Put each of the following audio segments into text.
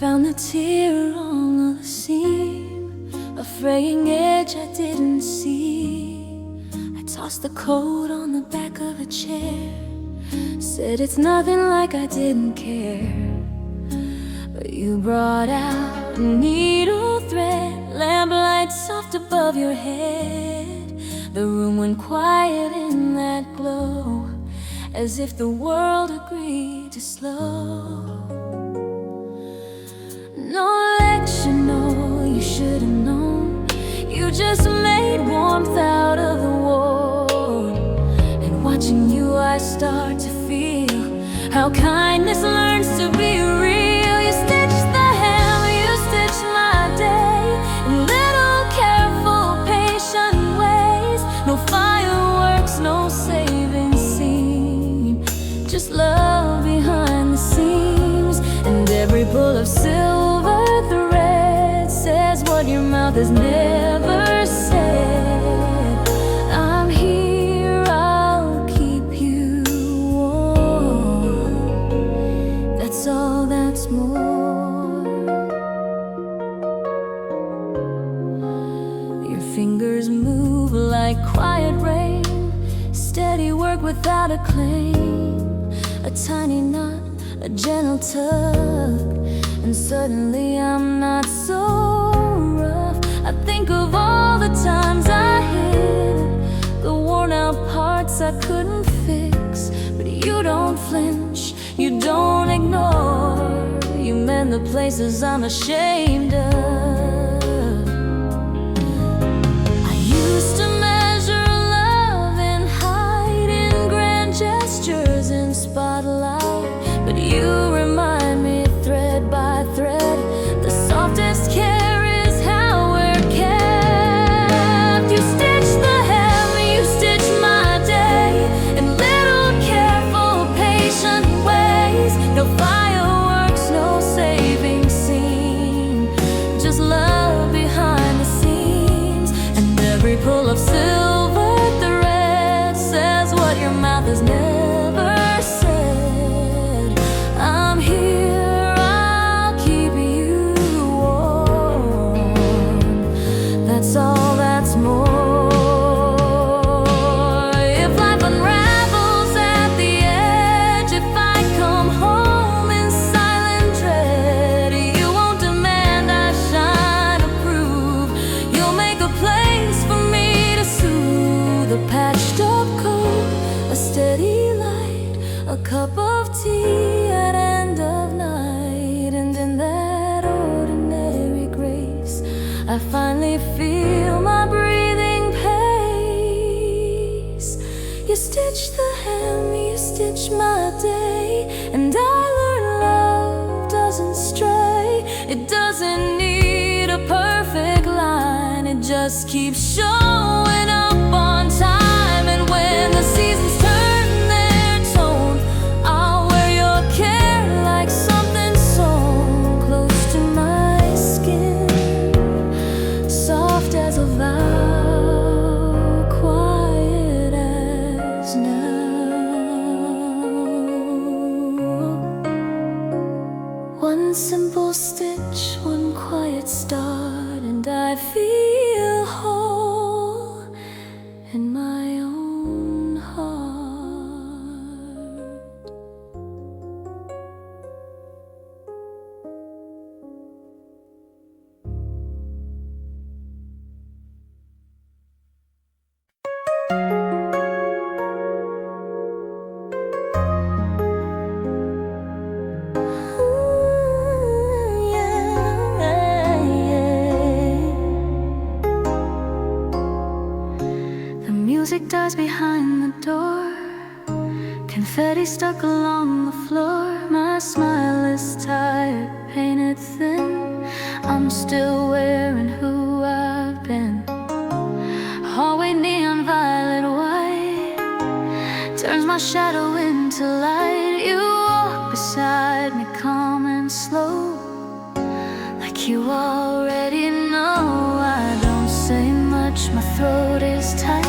Found the tear on the seam, a fraying edge I didn't see. I tossed the coat on the back of a chair, said it's nothing, like I didn't care. But you brought out a needle thread, lamplight soft above your head. The room went quiet in that glow, as if the world agreed to slow. No lecture, no, you should have known. You just made warmth out of the war. And watching you I start to feel how kindness learns to be real. You stitched the hem, you stitched my day in little careful patient ways. No fireworks, no saving scene, just love behind the scenes. And every pull of silver thread says what your mouth has never said. I'm here, I'll keep you warm. That's all, that's more. Your fingers move like quiet rain, steady work without a claim. A tiny knot, a gentle tug, and suddenly I'm not so rough. I think of all the times I hid, the worn out parts I couldn't fix. But you don't flinch, you don't ignore, you mend the places I'm ashamed of. I used to measure love in height, in grand gestures, in spotlight. But you remind me thread by thread, the softest care is how we're kept. You stitched the hem, you stitched my day in little careful patient ways. No fireworks, no saving scene, just love behind the scenes. And every pull of silver thread says what your mouth has never said. I'm here, I'll keep you warm. That's all, that's more. If life unravels at the edge, if I come home in silent dread, you won't demand I shine or prove. You'll make a place for me to soothe. A patched up coat, a steady light, a cup of tea at end of night. And in that ordinary grace, I finally feel my breathing pace. You stitch the hem, you stitch my day, and I learn love doesn't stray. It doesn't need a perfect line, it just keeps showing up on time. And when the seasons turn their tone, I'll wear your care like something sewn close to my skin, soft as a vow, quiet as now. One simple stitch, one quiet start, and I feel whole in my own heart. The music dies behind the door, confetti stuck along the floor. My smile is tired, painted thin. I'm still wearing who I've been. Hallway neon violet white turns my shadow into light. You walk beside me, calm and slow, like you already know. I don't say much, my throat is tight.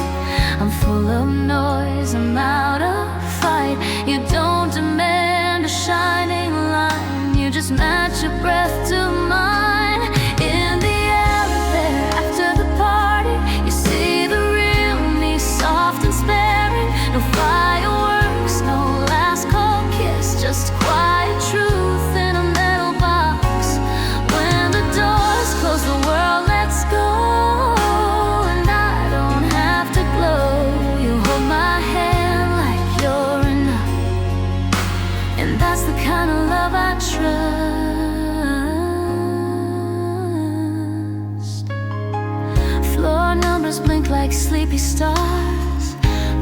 I'm full of noise, I'm out of fight. You don't demand a shining line, you just match your breath to mine. In the elevator after the party, you see the real me, soft and sparing. No fireworks, no last call kiss, just quiet truth in a metal box. When the doors close, the world lets go, and I don't have to glow. You hold my hand like you're enough, and that's the kind of love I trust. Floor numbers blink like sleepy stars.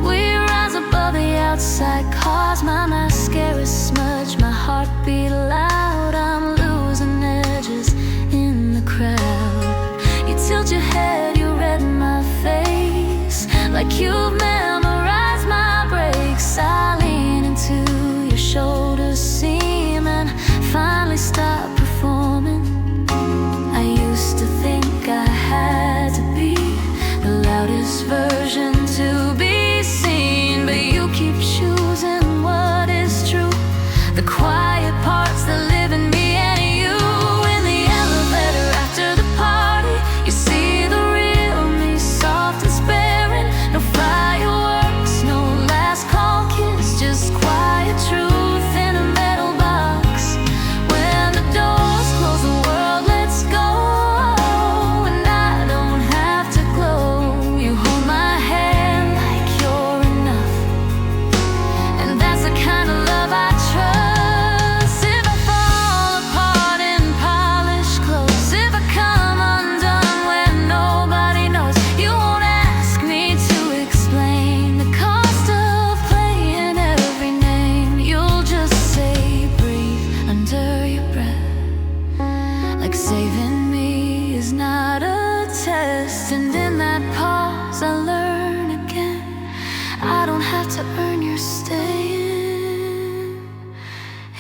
We rise above the outside cars. My mascara smudge, my heart beat loud. I'm losing edges in the crowd. You tilt your head, you redden my face, like you've memorized my breaks. I lean into your shoulders, seam, and finally stop performing. I used to think I had to be the loudest version to be seen, but you keep choosing what is true, the quiet parts that live in me and you. In the elevator after the party, you see the real me, soft and sparing. No fireworks, no last call kiss, just quiet truth in a metal box. When the doors close, the world lets go, and I don't have to glow. You hold my hand like you're enough, and that's the kind of love I trust. If I fall apart in polished clothes, if I come undone when nobody knows, you won't ask me to explain the cost of playing every name. You'll just say breathe under your breath, like saving me is not a test. And in that pause I learn again, I don't have to earn your staying.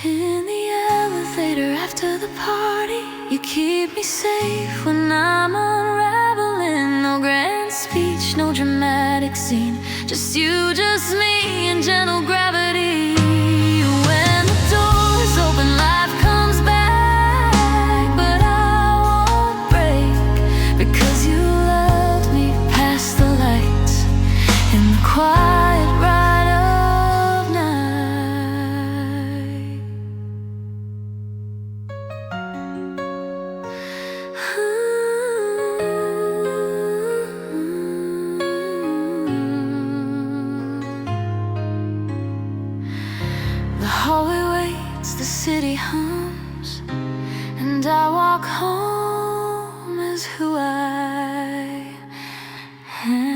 In the elevator after the party, you keep me safe when I'm unraveling. No grand speech, no dramatic scene, just you, just me, and gentle gravity. When the doors open, life comes back, but I won't break, because you loved me past the lights in the quiet ride of night. The hallway waits, the city hums, and I walk home as who I am.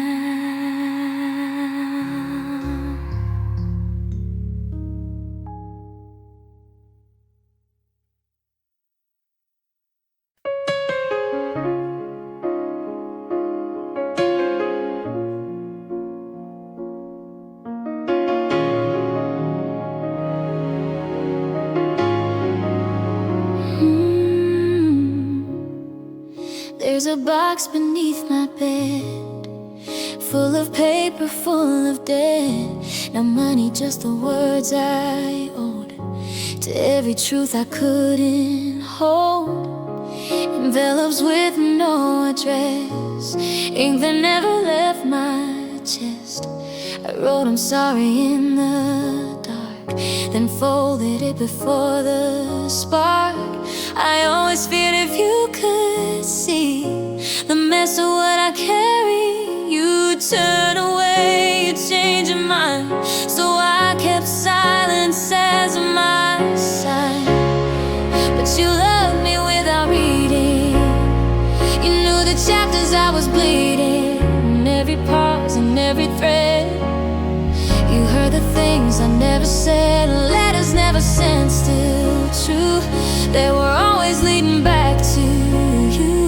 There's a box beneath my bed, full of paper, full of debt. No money, just the words I owed to every truth I couldn't hold. Envelopes with no address, ink that never left my chest. I wrote I'm sorry in the dark, then folded it before the spark. I always feared if you could see the mess of what I carry, you'd turn away, you'd change your mind. So I kept silence as my sign. But you loved me without reading. You knew the chapters I was bleeding, and every pause and every thread. You heard the things I never said, letters never sent, still true. They were always leading back to you.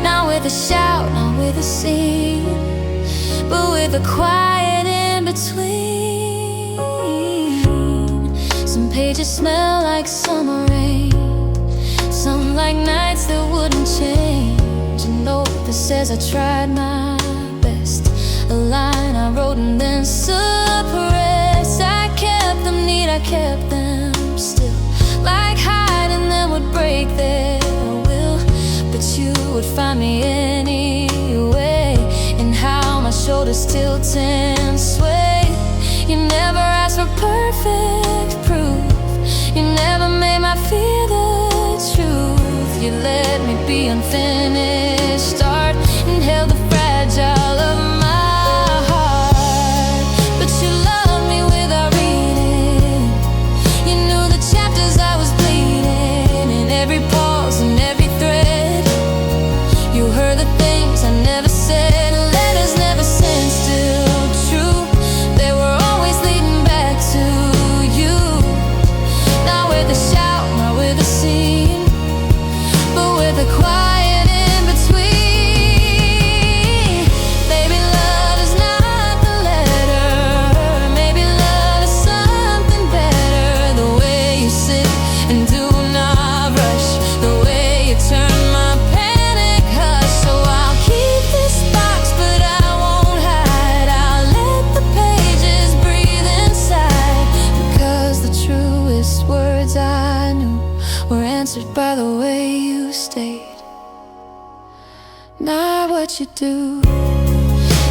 Not with a shout, not with a scene, but with a quiet in between. Some pages smell like summer rain, some like nights that wouldn't change. A note that says I tried my best, a line I wrote and then suppressed. I kept them neat, I kept them still, like high tilt and sway. You never asked for perfect proof. You never made my fear the truth. You let me be unfinished art and held the fragile of my heart. But you loved me without reading. You knew the chapters I was bleeding. In every pause and every thread, you heard the things I never said. Letters never sent, still true. They were always leading back to you. Not with a shout, not with a scene, but with a quiet in between. Baby, love is not the letter. Maybe love is something better. The way you sit and do not rush, the way you turn my panic hush. So I'll keep this box, but I won't hide. I'll let the pages breathe inside, because the truest words I knew were answered by the way you stayed, not what you do.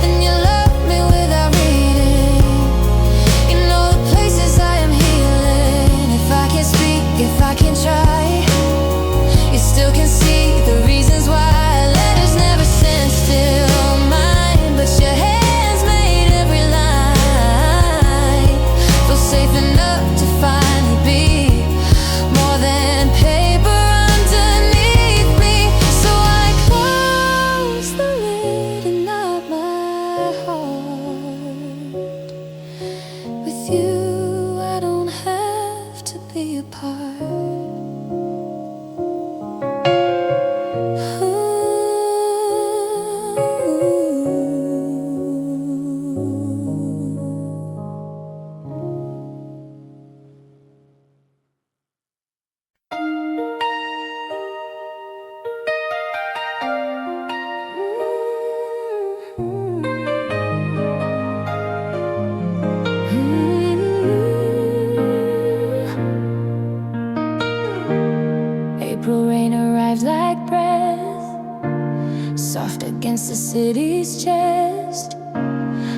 And you love me without reading. You know the places I am healing. If I can't speak, if I can't try, you still can see the reasons why. Letters never sent, still mine, but your hands made every line feel safe enough to finally be more than paper underneath me. So I close the lid and not my heart. With you I don't have to be apart. April rain arrives like breath, soft against the city's chest.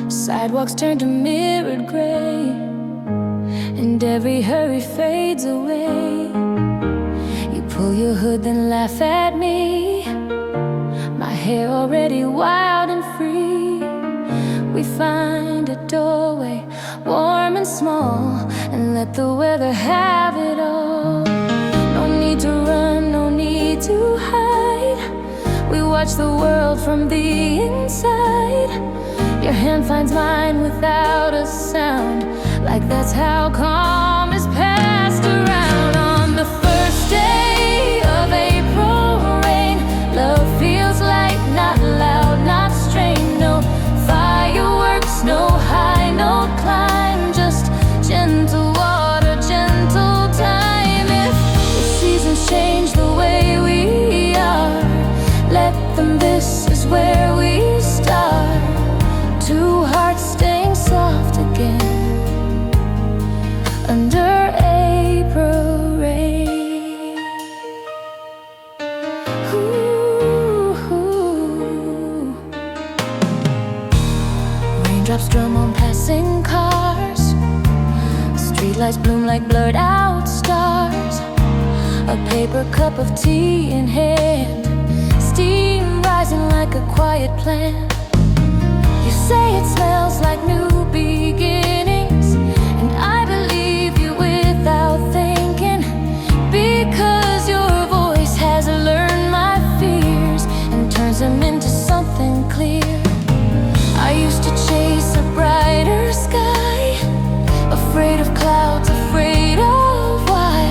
Sidewalks turn to mirrored gray, and every hurry fades away. You pull your hood, then laugh at me, my hair already wild and free. We find a doorway, warm and small, and let the weather have it all. No need to run, no need to hide. We watch the world from the inside. Your hand finds mine without a sound, like that's how calm is passed around. On the first day of April rain, love feels light, not loud, not strained. No fireworks, no high, no climb, just gentle water, gentle time. If the seasons change the way we are, let them, this is where we start. Two hearts staying soft again under April rain. Ooh. Raindrops drum on passing cars, streetlights bloom like blurred out stars. A paper cup of tea in hand, steam rising like a quiet plant. You say it smells like new beginnings, and I believe you without thinking, because your voice has learned my fears and turns them into something clear. I used to chase a brighter sky, afraid of clouds, afraid of why,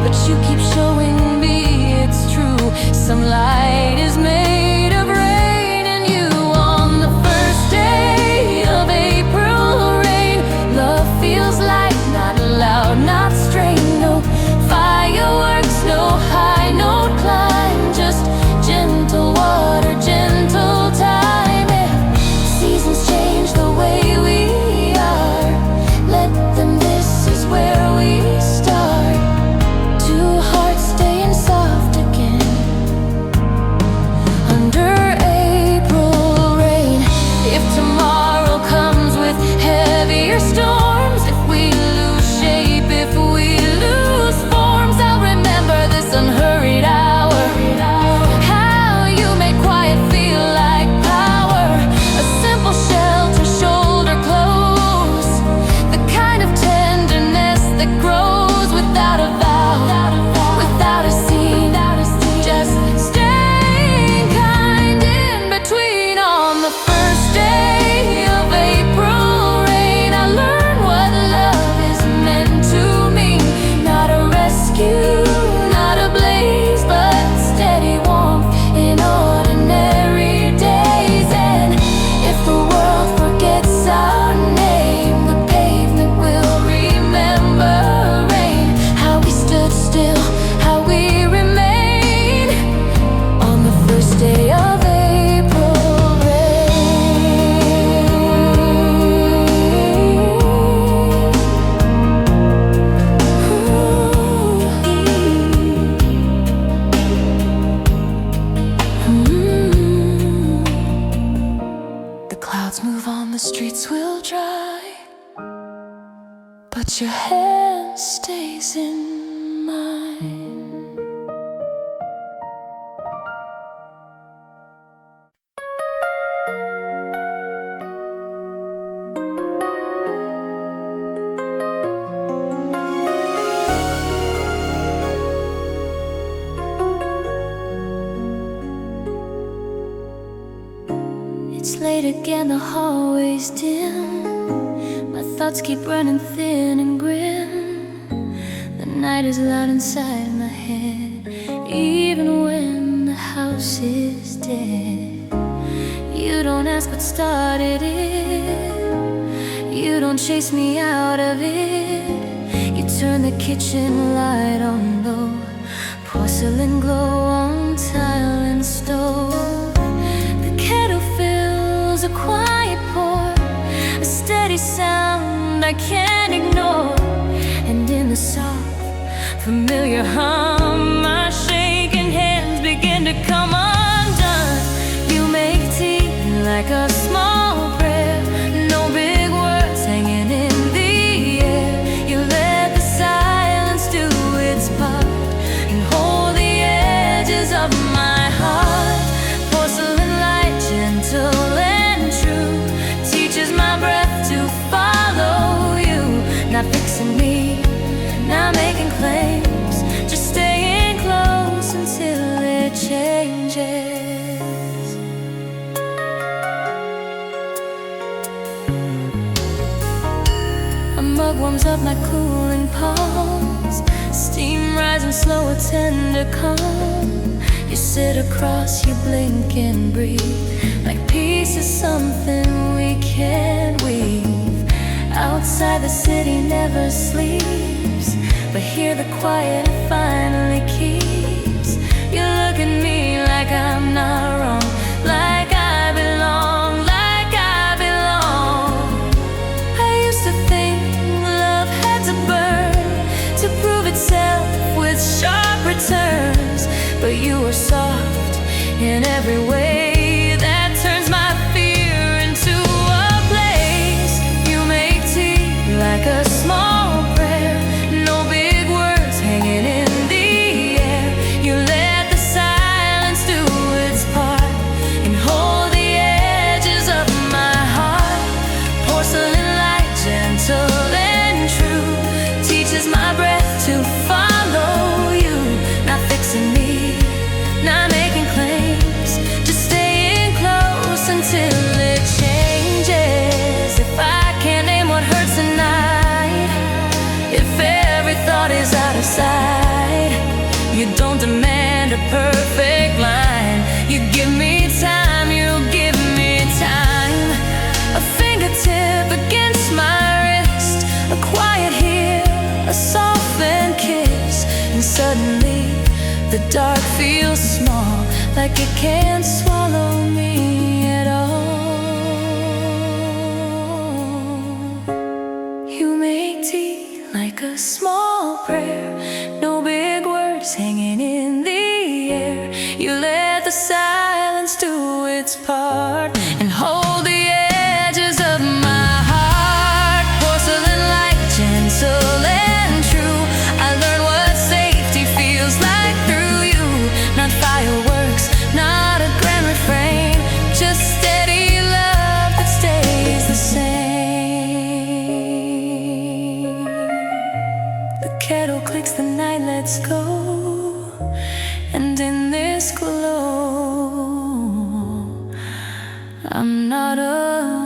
but you keep showing me it's true. Some light is made of rain, and you, on the first day of April rain, but your hand stays in mine. It's late again, the hallway's dim. My thoughts keep running thin and grim. The night is loud inside my head, even when the house is dead. You don't ask what started it, you don't chase me out of it. You turn the kitchen light on low, porcelain glow on tile and stove. The kettle fills a quiet pour, a steady sound I can't ignore. And in the soft, familiar hum, my shaking hands begin to come undone. You make tea like a small prayer, no big words hanging in the air. You let the silence do its part and hold the edges of my heart. Porcelain light, gentle and true, teaches my breath to follow you. Not fixing me, not making claims, just staying close until it changes. A mug warms up my cooling palms, steam rising slow, a tender calm. You sit across, you blink and breathe, like peace is something we can't weave. Outside the city never sleeps, but here the quiet finally keeps. You look at me like I'm not wrong, like I belong, like I belong. I used to think love had to burn to prove itself with sharp returns, but you were soft in every way that turns my fear into a place. You make tea like a small prayer, no big words hanging in the air. You let the silence do its part and hold the edges of my heart. Porcelain light, gentle and true, teaches my breath to follow you. Not fixing me, not making claims, just staying close until it changes. If I can't name what hurts tonight, if every thought is out of sight, you don't demand a perfect line. You give me time, you give me time. A fingertip against my wrist, a quiet here, a softened kiss, and suddenly the dark feels small, like it can't swallow me at all. You make tea like a small prayer, no big words hanging in the air. You let the silence do its part and hold the edges of my heart. Porcelain light, gentle and true, I learned what safety feels like through you. Not fireworks, not a grand refrain, just steady love that stays the same. The kettle clicks, the night lets go, and in this glow, I'm not alone.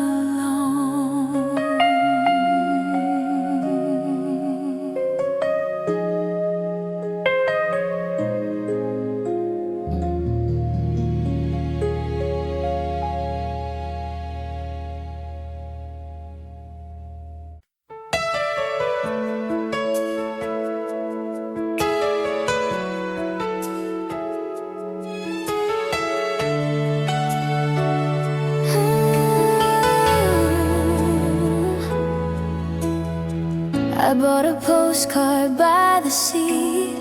I bought a postcard by the sea,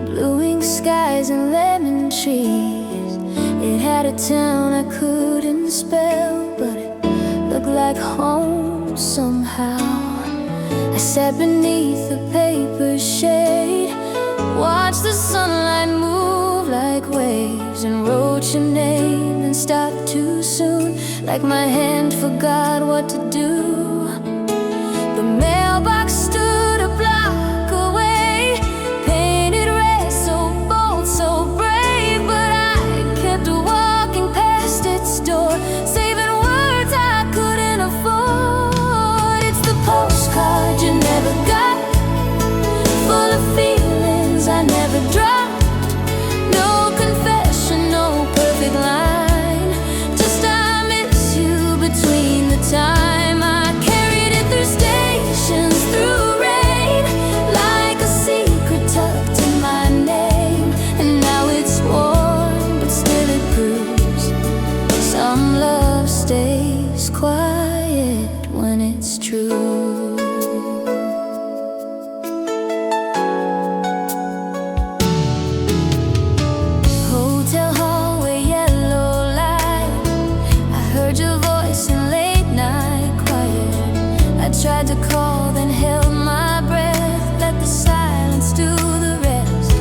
bluing skies and lemon trees. It had a town I couldn't spell, but it looked like home somehow. I sat beneath the paper shade, watched the sunlight move like waves, and wrote your name and stopped too soon, like my hand forgot what to do. The mailbox stood a block away, painted red, so bold, so brave, but I kept walking past its door, saving words I couldn't afford. It's the postcard you never got, full of feelings I never dropped. No confession, no perfect line, just I miss you between the time. I carried it through stations, through rain, like a secret tucked in my name. And now it's worn, but still it proves some love stays quiet when it's true. Hotel hallway, yellow light, I heard your voice in late night quiet. I tried to call, then held my breath, let the silence do the rest.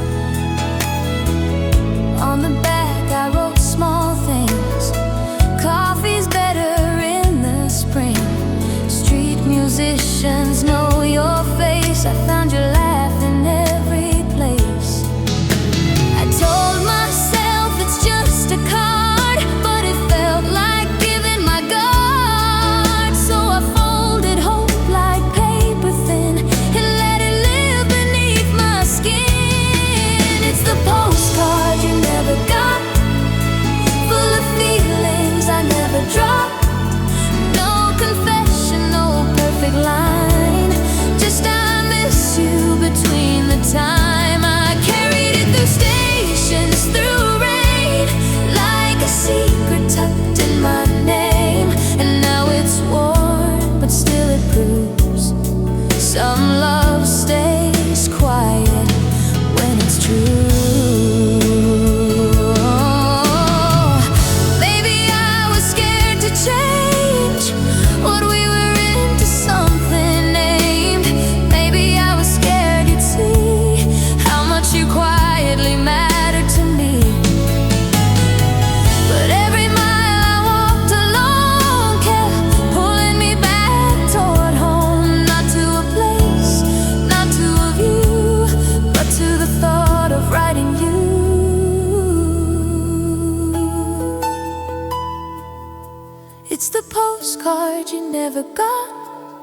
On the back I wrote small things, coffee's better in the spring, street musicians know your face, I found your laugh in every place. I told myself it's just a card, but it felt like giving my guard. So I folded hope like paper thin and let it live beneath my skin. It's the postcard you never got, full of feelings I never dropped. No confession, no perfect line, just I miss you between the time. I carried it through stations, through rain, like a secret tucked in my name. And now it's worn, but still it proves some love stays quiet when it's true. Maybe I was scared to change what we were into, something named. Maybe I was scared you'd see how much you quietly mattered to me. But every mile I walked alone kept pulling me back toward home, not to a place, not to a view, but to the thought of writing you. It's the postcard you never got,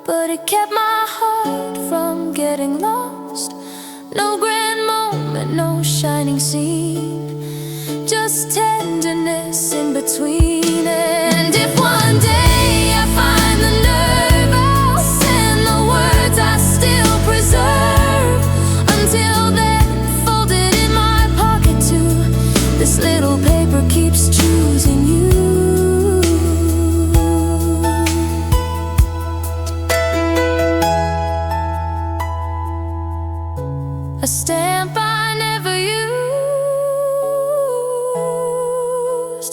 but it kept my heart from getting lost. No grand moment, no shining scene, just tenderness in between. And if one day I find the nerve, I'll send the words I still preserve. Until then, folded in my pocket too, this little paper keeps choosing you. A stamp I never used,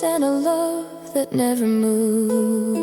and a love that never moved.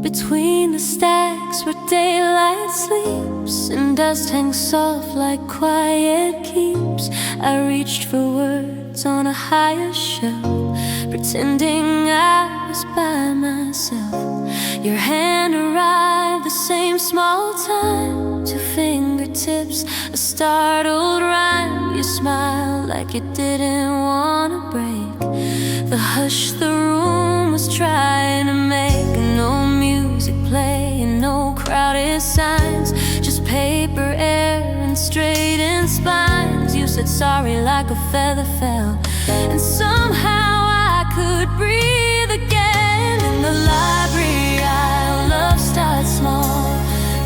Between the stacks where daylight sleeps and dust hangs soft like quiet keeps, I reached for words on a higher shelf, pretending I was by myself. Your hand arrived the same small time, two fingertips, a startled rhyme. You smiled like you didn't want to break the hush the room was trying to make. No music playing, no crowded signs, just paper, air, and straightened spines. You said sorry like a feather fell, and somehow I could breathe again. In the library aisle of love starts small,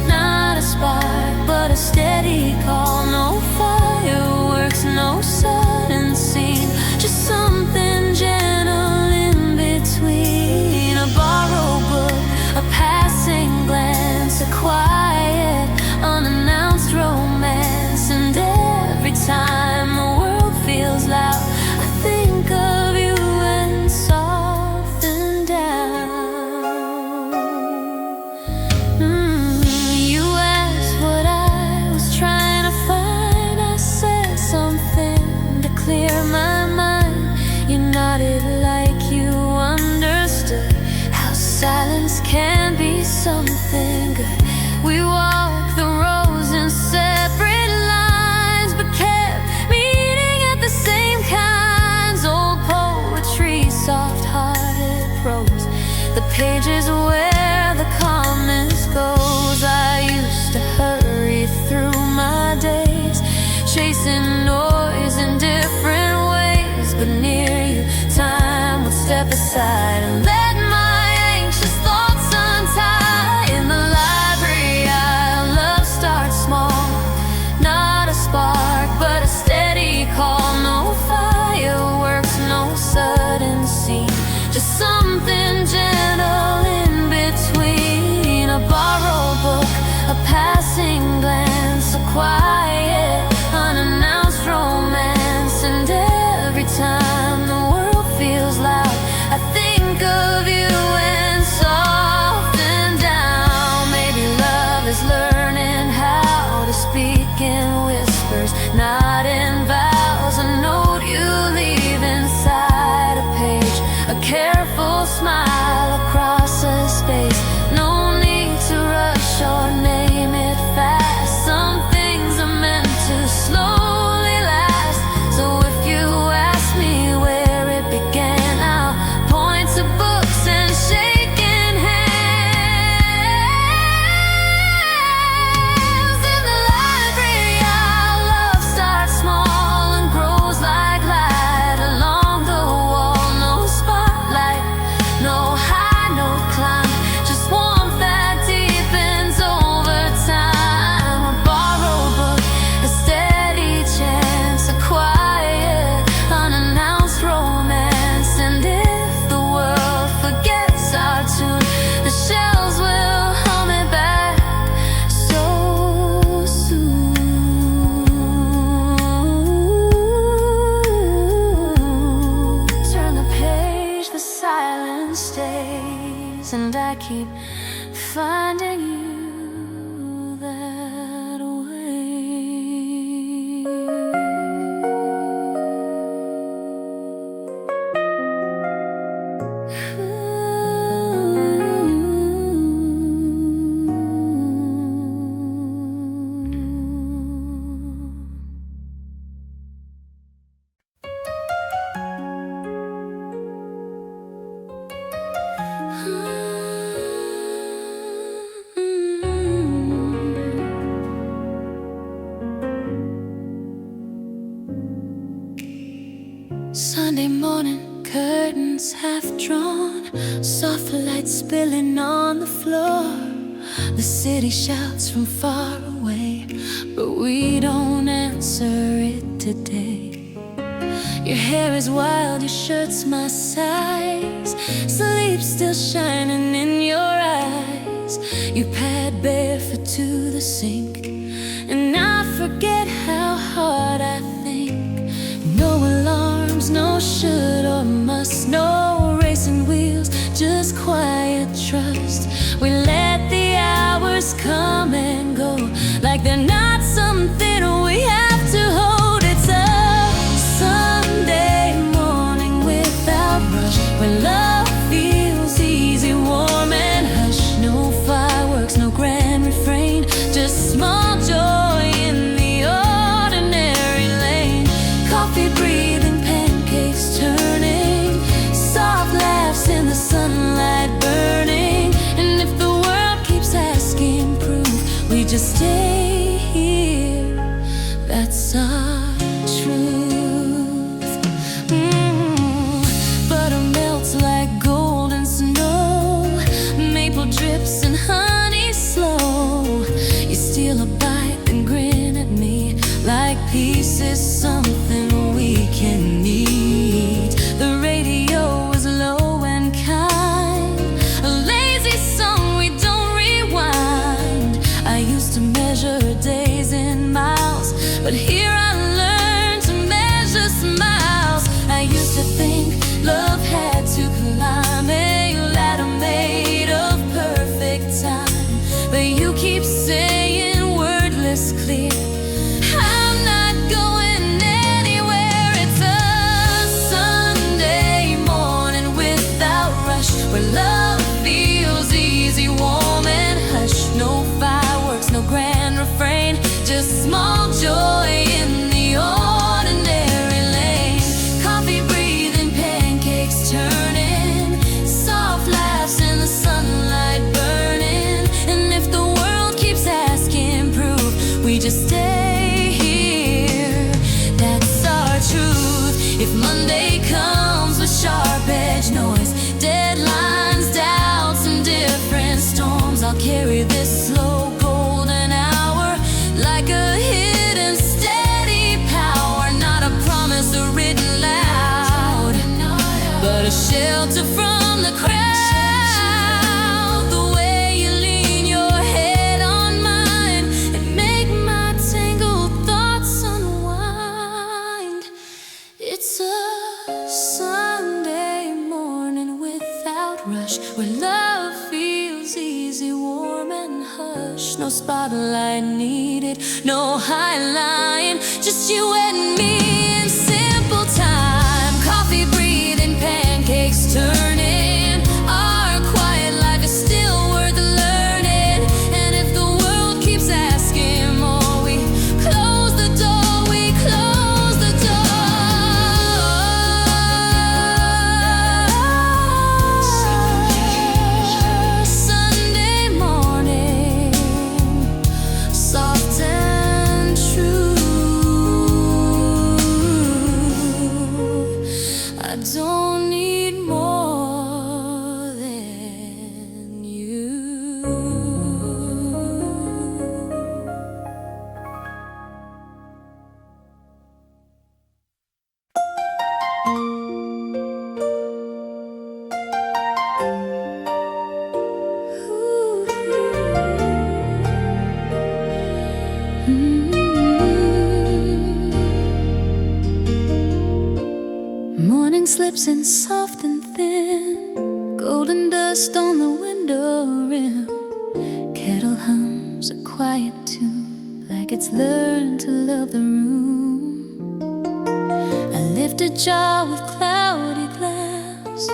not a spark, but a steady call. No fireworks, no sudden scene, just something gentle in between. A borrowed book, a passing glance, a quiet, unannounced romance. And every time the world feels loud, I think of you and soften down. You asked what I was trying to find. I said something to clear my mind. You nodded like you understood how silence can be something good. We walked the rows in separate lines, but kept meeting at the same kinds. Old poetry, soft-hearted prose, the pages where the calmness goes. I used to hurry through my days, chasing noise in different ways, but near you, time would step aside and let my anxious thoughts untie. In the library, our love starts small, not a spark, but a steady call. No fireworks, no sudden scene, just something gentle in between. A borrowed book, a passing glance, a quiet, unannounced romance. And every time the world feels loud, I think of you and soften down. Maybe love is learning how to speak in whispers, not in vows. A note you leave inside a page, a careful smile across a space. No need to rush or name it fast. Some things are meant to slowly last. So if you ask me where it began, I'll point to books and shaking hands. In the library, our love starts small and grows like light along the wall. No spotlight, no high, no climb, just warmth that deepens over time. A borrowed book, a steady chance, a quiet, unannounced romance. And if the world forgets our tune, the shells will hum it back so soon. Turn the page, the silence stays, and I keep finding you that way. Sunday morning, curtains half drawn, soft light spilling on the floor. The city shouts from far away, but we don't answer it today. Your hair is wild, your shirt's my size, sleep still shining in your eyes. You pad barefoot to the sink, and I forget how hard I think. No alarms, no should or must, no racing wheels, just quiet trust. We let the hours come and go like they're not something we have to hold. It's a Sunday morning without rush, when love feels easy, warm and hush. No fireworks, no grand refrain, just small joy in the ordinary lane. Coffee breathing, pancakes turning, soft laughs in the sunlight burning. And if the world keeps asking proof, we just stay here, that's our truth. Butter melts like golden snow, maple drips and honey like peace is something we can need. The radio is low and kind, a lazy song we don't rewind. I used to measure days in miles, but here I learned to measure smiles. I used to think love had to climb a ladder made of perfect time, but you keep saying wordless clear, I'm not going anywhere. It's a Sunday morning without rush, where love feels easy, warm and hush. No fireworks, no grand refrain, just small joy in the ordinary lane. Coffee breathing, pancakes turning, soft laughs in the sunlight burning. And if the world keeps asking proof, we just stay here. That's our truth. If Monday comes with sharp-edged noise, deadlines, doubts, and different storms, I'll carry this slow golden hour like a hidden steady power. Not a promise written loud, but a shelter from the crowd. The way you lean your head on mine and make my tangled thoughts unwind. It's a Sunday morning without rush, where love feels easy, warm and hush. No spotlight needed, no highline, just you and me in simple time. Coffee breathing, pancakes turning, our quiet life is still worth learning. And if the world keeps asking more, we close the door, we close the door. Sunday morning, soft and true. I don't need more than you. Morning slips in soft and thin, golden dust on the window rim. Kettle hums a quiet tune, like it's learned to love the room. I lift a jar with cloudy glass,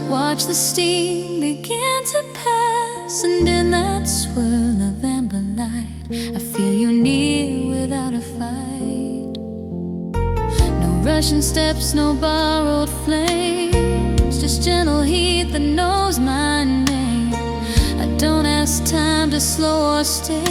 watch the steam begin to pass. And in that swirl of amber light, I feel you near without a fight. No rushing steps, no borrowed flames, just gentle heat that knows my name. I don't ask time to slow or stay,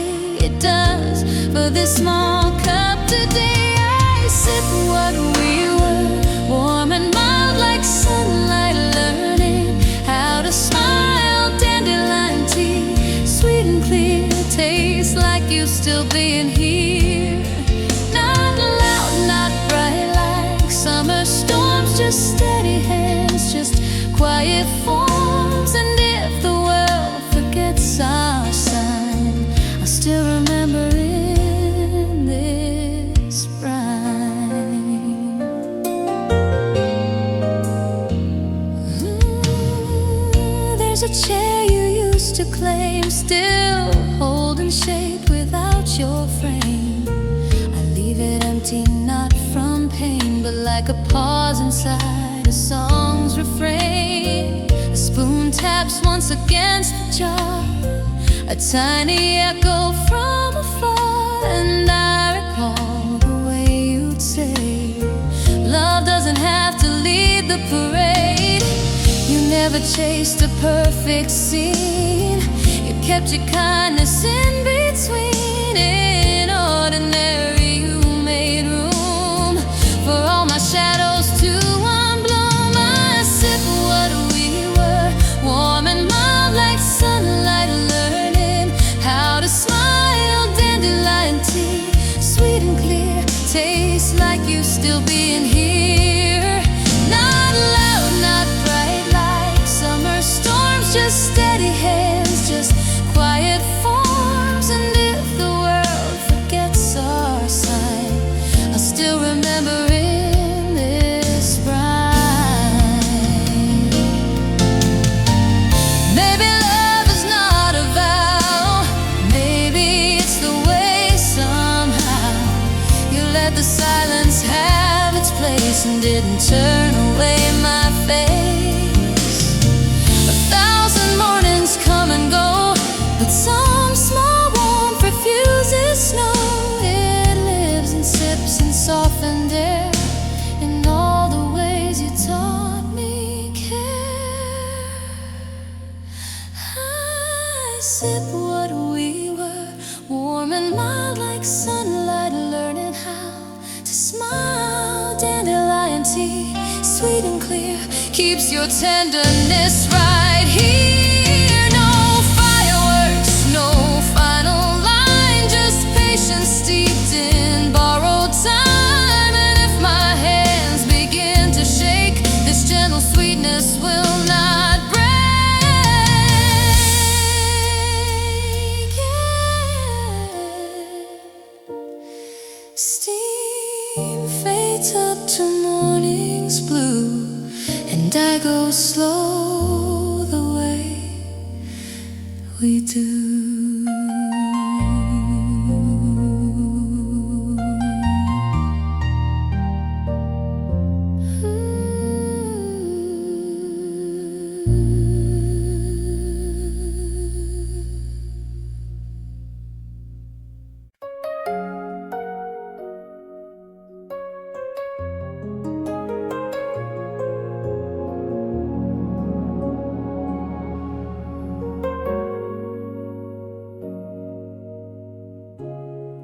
it does for this small cup today. I sip what we were, warm and mild like sunlight, learning how to smile. Dandelion tea, sweet and clear, tastes like you still being here. Not loud, not bright like summer storms, just steady hands, just quiet forms. And if the world forgets our sign, I'll still remember in this rhyme. There's a chair you used to claim, still holding shape without your frame. I leave it empty, not from pain, but like a pause inside a song's refrain. A spoon taps once against the jar, a tiny echo from afar. And I recall the way you'd say, love doesn't have to lead the parade. You never chased a perfect scene, you kept your kindness in between. In ordinary you made room for all my shadows to unbloom. I sip what we were, warm and mild like sunlight, learning how to smile. Dandelion tea, sweet and clear, it's like you still being here. Not loud, not bright like summer storms, just steady hands, just quiet forms. And if the world forgets our sign, I'll still remember in this brine. Maybe love is not a vow, maybe it's the way somehow you let the silence have its place and didn't turn away my face. 1,000 mornings come and go, but some small warmth refuses snow. It lives and sips in softened air, in all the ways you taught me care. I sip what we were, warm and mild like sunlight, learning how to smile. Dandelion tea, sweet and clear, keeps your tenderness right here. No fireworks, no final line, just patience steeped in borrowed time. And if my hands begin to shake, this gentle sweetness will not break. Steam fades up to morning's blue, and I go slow the way we do.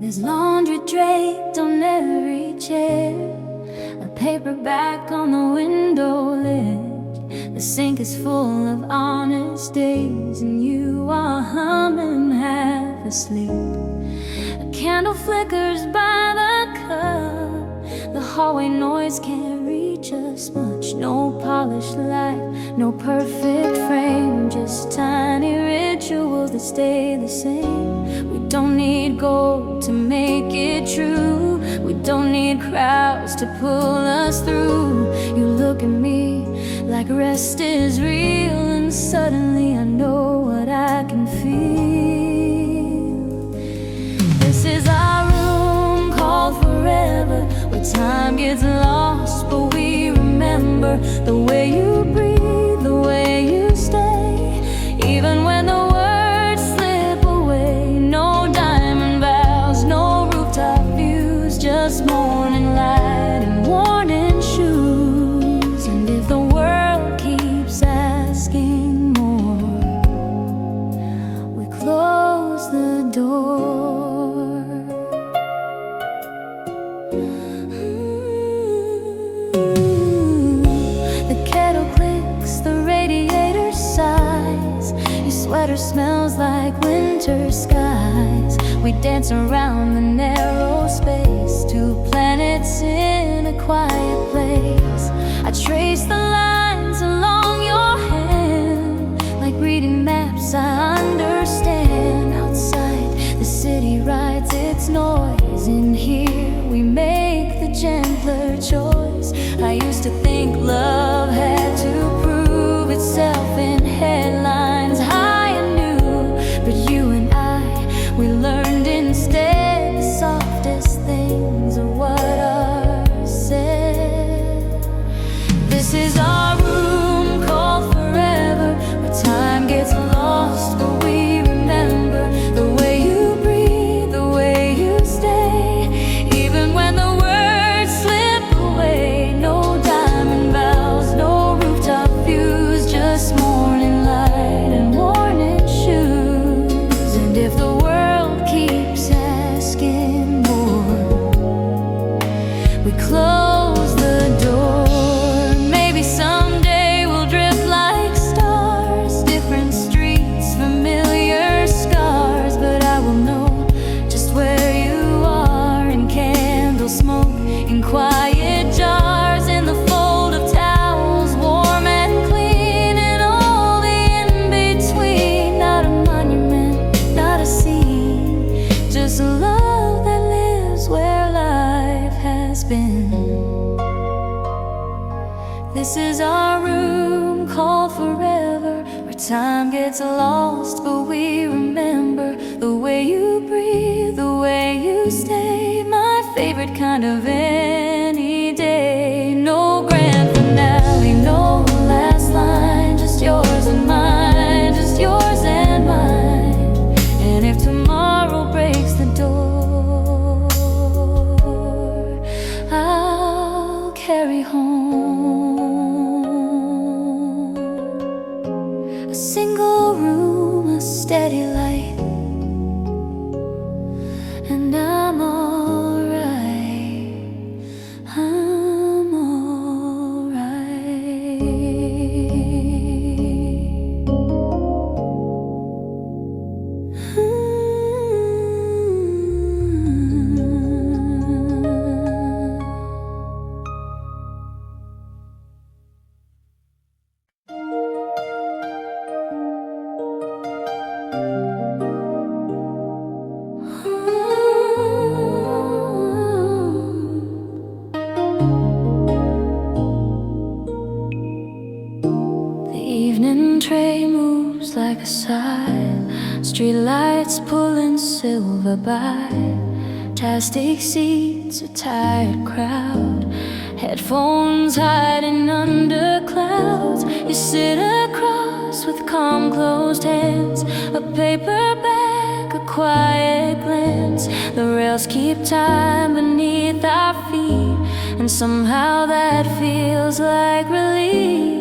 There's laundry draped on every chair, a paperback on the window ledge. The sink is full of honest days, and you are humming half asleep. A candle flickers by the cup, the hallway noise can't reach us much. No polished light, no perfect frame, just tiny rituals that stay the same. We don't need gold to make it true, we don't need crowds to pull us through. You look at me like rest is real, and suddenly I know what I can feel. This is our room called forever, where time gets lost but we remember. The way you breathe, the way you stay, even when the words slip away. No diamond vows, no rooftop views, just morning light and worn-in shoes. And if the world keeps asking more, we close the door. The kettle clicks, the radiator sighs, your sweater smells like winter skies. We dance around the narrow space, two planets in a quiet place. I trace the lines along your hand, like reading maps I understand. Outside, the city rides its noise. In here, we make the gentler choice. I used to think love had to prove itself in headlines high and new, but you and I, we learned instead the softest things are what are said. This is our room called forever, where time gets lost but we remember. The way you breathe, the way you stay, even when the words slip away. No diamond vows, no rooftop views, just morning light and worn-in shoes. And if the world keeps asking more, we close the door. Maybe someday we'll drift like stars, different streets, familiar scars. But I will know just where you are, in candle smoke, in spin. This is our room called forever, where time gets lost but we remember. The way you breathe, the way you stay, my favorite kind of any day. No grand finale, no last line, just yours and mine, just yours and mine. And if tomorrow breaks the door, I'll carry home a single room, a steady light, and I'm alright, I'm alright. Train moves like a sigh, street lights pulling silver by, plastic seats, a tired crowd, headphones hiding under clouds. You sit across with calm closed hands, a paperback, a quiet glance. The rails keep time beneath our feet, and somehow that feels like relief.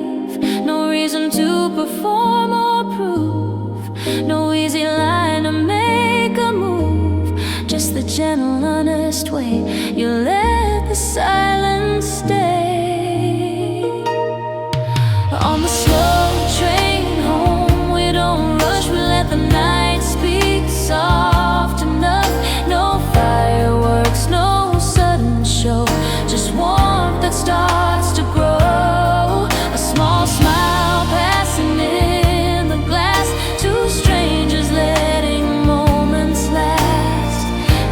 No reason to perform or prove, no easy line to make a move, just the gentle, honest way you let the silence stay. On the slow train home, we don't rush, we let the night speak soft enough. No fireworks, no sudden show, just warmth that starts to grow. A small smile passing in the glass, two strangers letting moments last.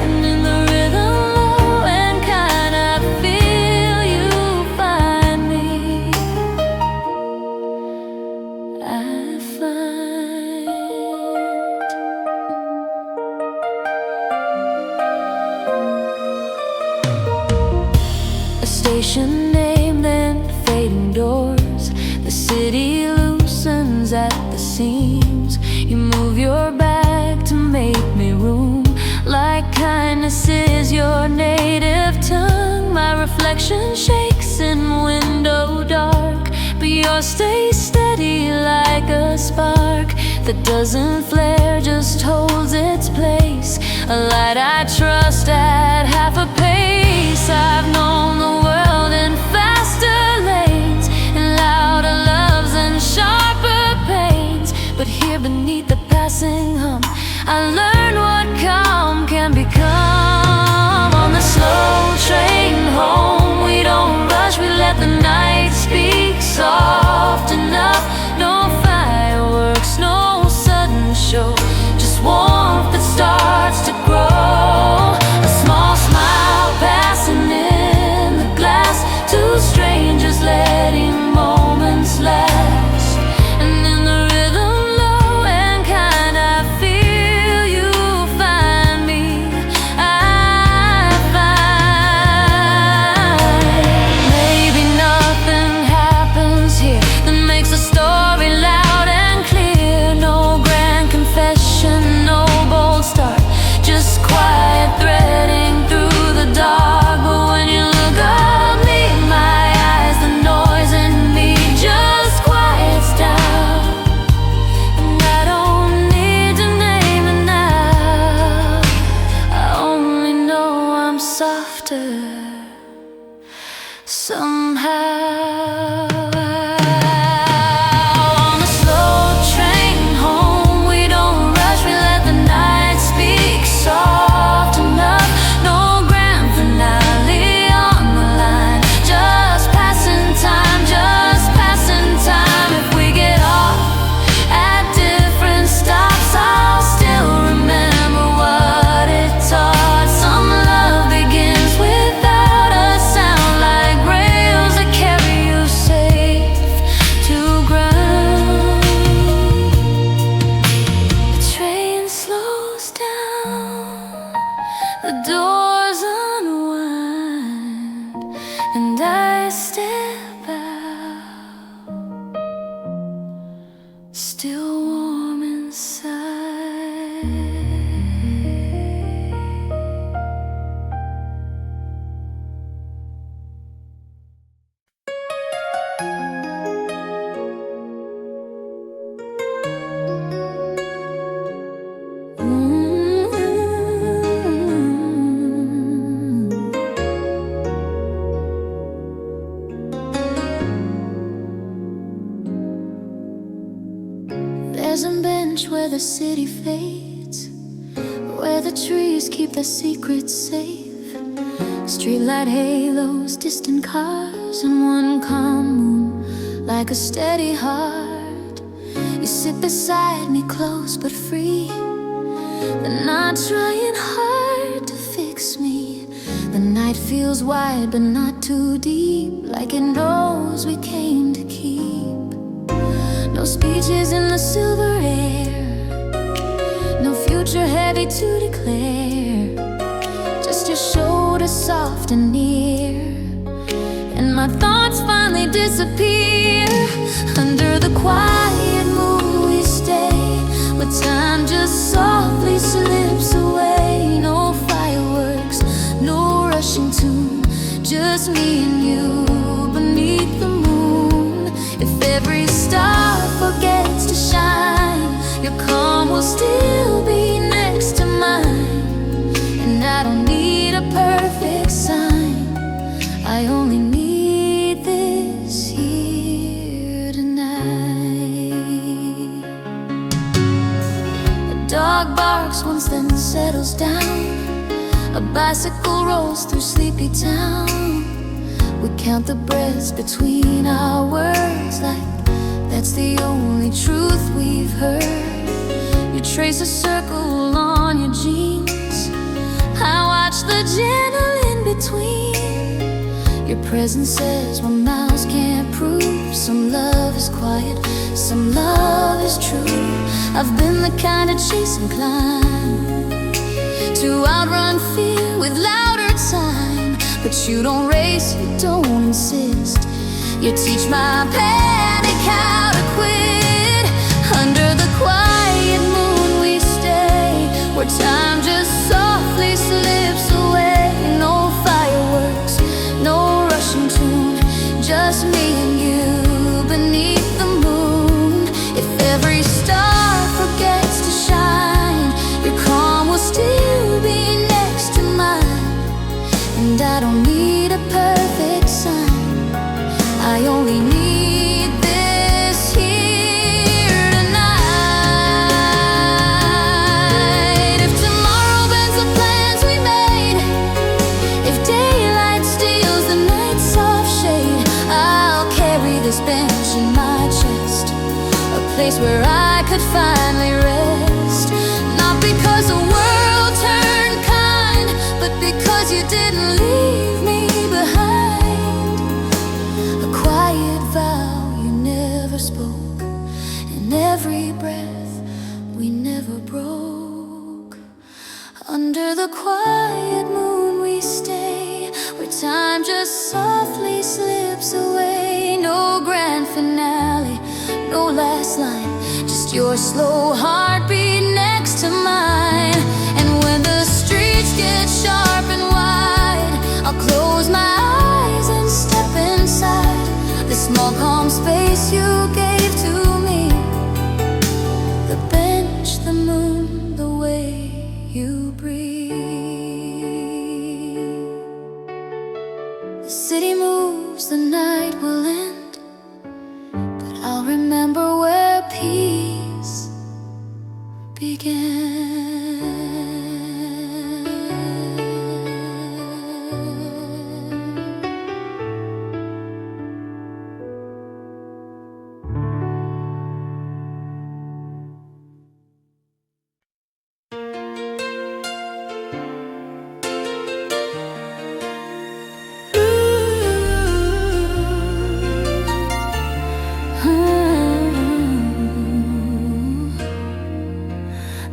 And in the rhythm, low and kind, I feel you find me. I find a station name, then fading doors. The city loosens at the seams. You move your back to make me room, like kindness is your native tongue. My reflection shakes in window dark, but yours stays steady like a spark that doesn't flare, just holds its place. A light I trust at half a pace. I've known the world in faster lanes, and louder loves and sharper pains, but here beneath the passing hum, I learned what calm can become. On the slow train home, we don't rush, we let the night speak soft enough. No fireworks, no sudden show, just warmth that starts to grow. A small smile passing in the glass, two strangers letting moments last. And in the rhythm, low and kind, I feel you find me. I find maybe nothing happens here that makes a story loud and clear. No grand confession, no bold start, just quiet threading through the dark. But when you look up, meet my eyes, the noise in me just quiets down. And I don't need to name it now, I only know I'm softer somehow. On the slow train home, we don't rush, we let the night speak soft enough. No grand finale on the line, just passing time, just passing time. If we get off at different stops, I'll still remember what it taught. Some love begins without us bench where the city fades, where the trees keep their secrets safe. Streetlight halos, distant cars, and one calm moon like a steady heart. You sit beside me, close but free, but not trying hard to fix me. The night feels wide but not too deep, like it knows we came to keep. No speeches in the silver air, no future heavy to declare, just your shoulder soft and near, and my thoughts finally disappear. Under the quiet moon we stay, where time just softly slips away. No fireworks, no rushing tune, just me and you beneath the moon. If every star forgets to shine, your calm will still be next to mine. And I don't need a perfect sign, I only need this here tonight. A dog barks once then settles down, a bicycle rolls through sleepy town. We count the breaths between our words, like that's the only truth we've heard. You trace a circle on your jeans, I watch the gentle in-between. Your presence says what mouths can't prove. Some love is quiet, some love is true. I've been the kind of chase and climb, to outrun fear with louder time. But you don't race, you don't insist, you teach my panic how to quit. Under the quiet moon we stay, where time just softly slips away. No fireworks, no rushing tune, just me and you beneath the moon. If every star forgets to shine, your calm will still be next to mine. And I don't need a perfect sign, I only need this here tonight. If tomorrow bends the plans we made, if daylight steals the night's soft shade, I'll carry this bench in my chest, a place where I could finally rest. Not because the world turned kind, but because you didn't leave me behind. A quiet vow you never spoke, and every breath we never broke. Under the quiet moon we stay, where time just softly slips away. No grand finale, no last line, just your slow heartbeat next to mine. And when the streets get sharp and wide, I'll close my eyes and step inside the small calm space you gave to me. The bench, the moon, the way you breathe. The city moves, the night will end, but I'll remember where peace began.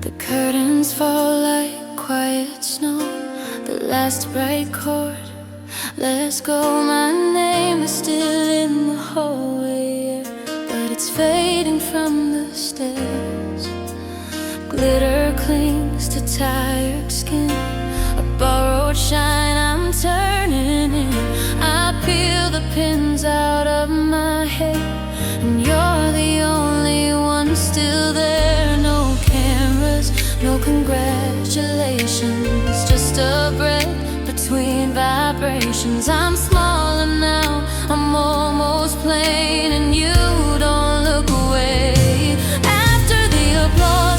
The curtains fall like quiet snow, the last bright chord lets go. My name is still in the hallway, but it's fading from the stairs. Glitter clings to tired skin, a borrowed shine I'm turning in. I peel the pins out of my hair, and you're the only one still there. No cameras, no congratulations, just a breath between vibrations. I'm smaller now, I'm almost plain, and you don't look away. After the applause,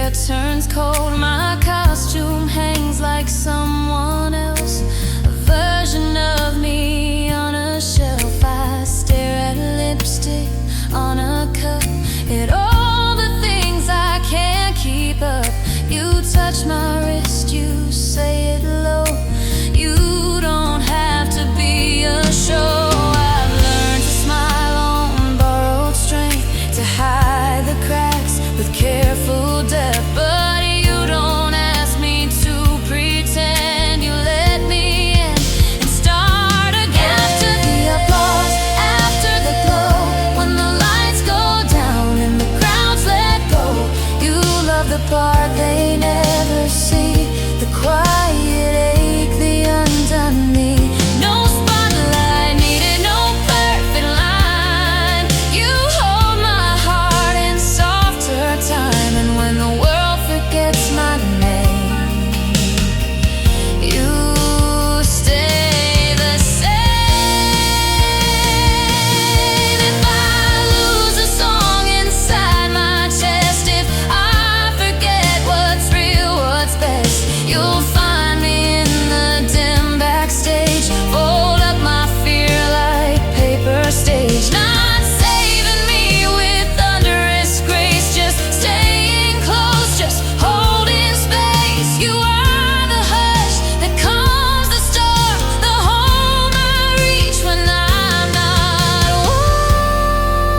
air turns cold, my costume hangs like someone else, a version of me on a shelf. I stare at lipstick on a cup, at all the things I can't keep up. You touch my wrist, you say it low, you don't have to be a show. I've learned to smile on borrowed strength, to hide the cracks with careful depth. But you don't ask me to pretend, you let me in and start again. After the applause, after the glow, when the lights go down and the crowds let go, you love the part they never see, the quiet ache, the undone me. No spotlight needed, no perfect line. You hold my heart in softer time, and when the world forgets my name, you stay the same. If I lose a song inside my chest, if I forget what's real, what's best, you'll find me in the dim backstage, fold up my fear like paper stage. Not saving me with thunderous grace, just staying close, just holding space. You are the hush that calms the storm, the home I reach when I'm not warm.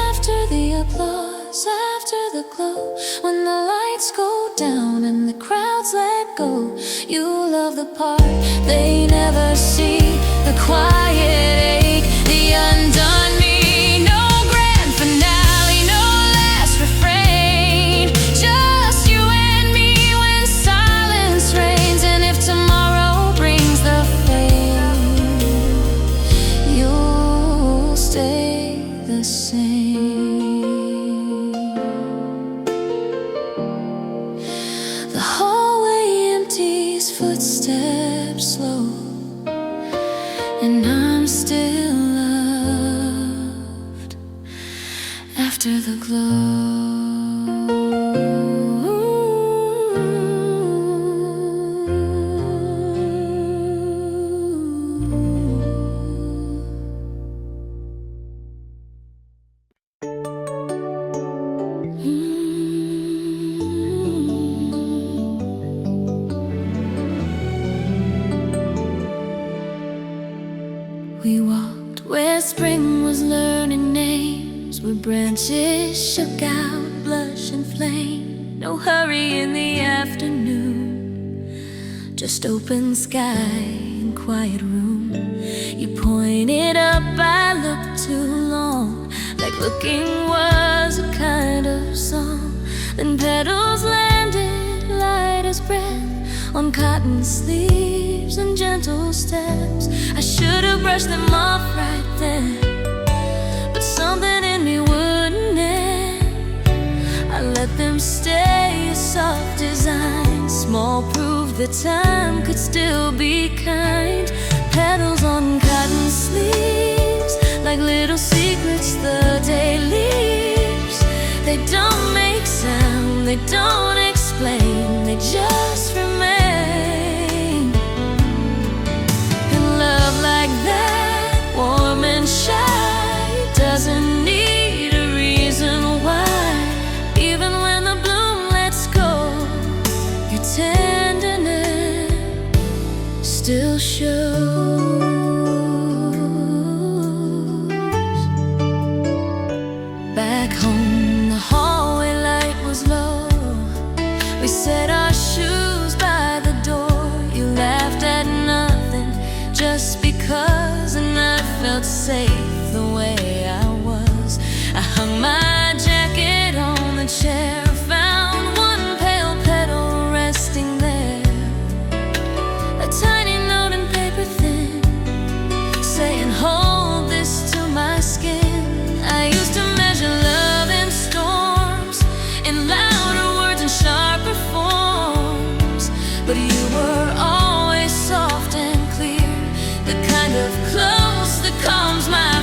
After the applause, after the glow, when the lights go down and the crowds let go, you love the part they never see, the quiet ache, the undone me. No grand finale, no last refrain, just you and me when silence reigns. And if tomorrow brings the fame, you'll stay the same. The hallway empties, footsteps slow, and I'm still loved after the glow. We walked where spring was learning names, where branches shook out, blush and flame. No hurry in the afternoon, just open sky and quiet room. You pointed up, I looked too long, like looking was a kind of song. Then petals landed light as breath on cotton sleeves and gentle steps. I should have brushed them off right then, but something in me wouldn't end. I let them stay, a soft design, small proof that time could still be kind. Petals on cotton sleeves, like little secrets the day leaves. They don't make sound, they don't explain, they just remain. And love like that, warm and shy, doesn't need a reason why. Even when the bloom lets go, your tenderness still shows. Back home, the hallway light was low. We set our shoes by the door. You laughed at nothing, just because, and I felt safe the way I was. I hung my jacket on the chair, found one pale petal resting there, a tiny note in paper thin, saying hold this to my skin. I used to measure love in storms, in louder words and sharper forms, but you were always soft and clear, the kind of close that calms my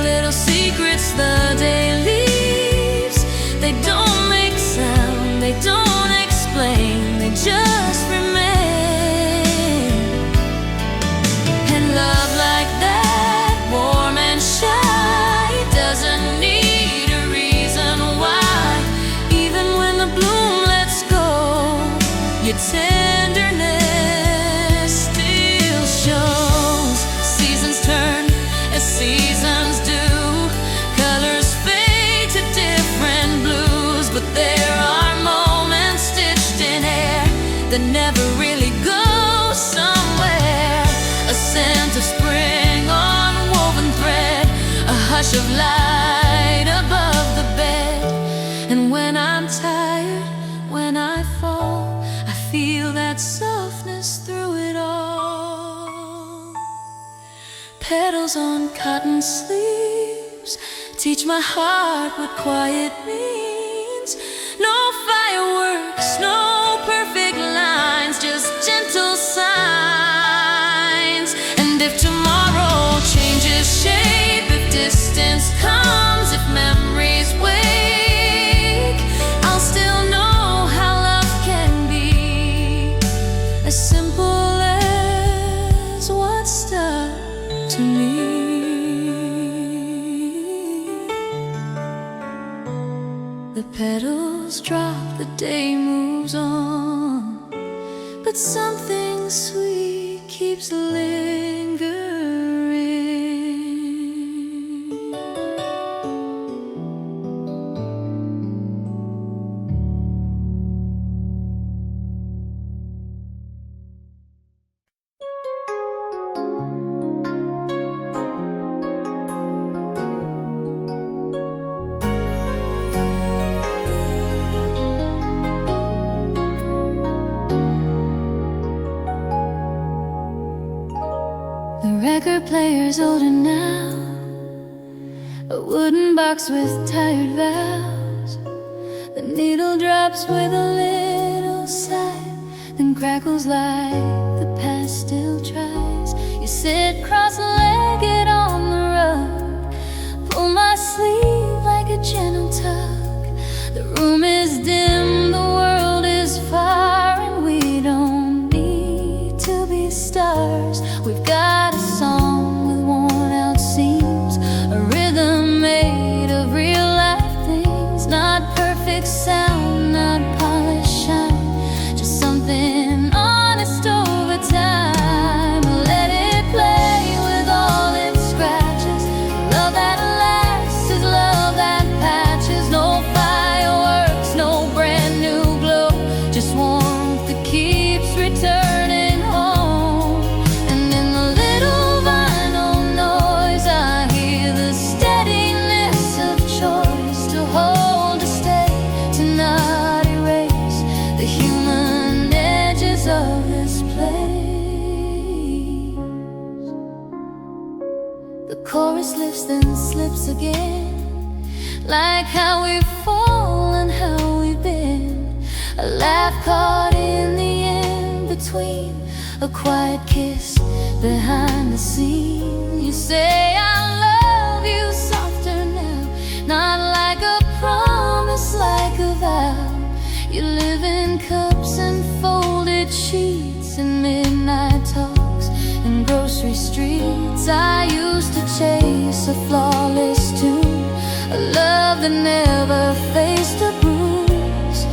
little secrets the day leaves. They don't make sound, they don't explain, they just remain. And love like that, warm and shy, doesn't need a reason why. Even when the bloom lets go, your tenderness still shows. Seasons turn as seasons do, colors fade to different blues, but there are moments stitched in air that never really go somewhere. A scent of spring on woven thread, a hush of light above the bed. And when I'm tired, when I fall, I feel that softness through it all. Petals on cotton sleeves teach my heart what quiet means. No fireworks, no perfect lines, just gentle signs. And if tomorrow changes shape, if distance comes, if memories wake, I'll still know how love can be, as simple as what's stuck to me. The petals drop, the day moves on, but something sweet keeps lingering. The record player's older now, a wooden box with tired valves. The needle drops with a little sigh, then crackles like the past still tries. You sit cross-legged on the rug, pull my sleeve like a gentle tug. The room is dim, the world is far, and we don't need to be stars. We've got a song with worn out seams, a rhythm made of real life things. Not perfect sound, not polished shine, just something honest over time. Let it play with all its scratches. Love that lasts is love that patches. No fireworks, no brand new glow, just warmth that keeps returning home. And in the little vinyl noise, I hear the steadiness of choice, to hold, to stay, to not erase the human edges of this place. The chorus lifts then slips again, like how we've fallen, how we've been. A laugh caught in the in-between, a quiet kiss behind the scene. You say I love you softer now, not like a promise, like a vow. You live in cups and folded sheets, and midnight talks and grocery streets. I used to chase a flawless tune, a love that never faced a bruise.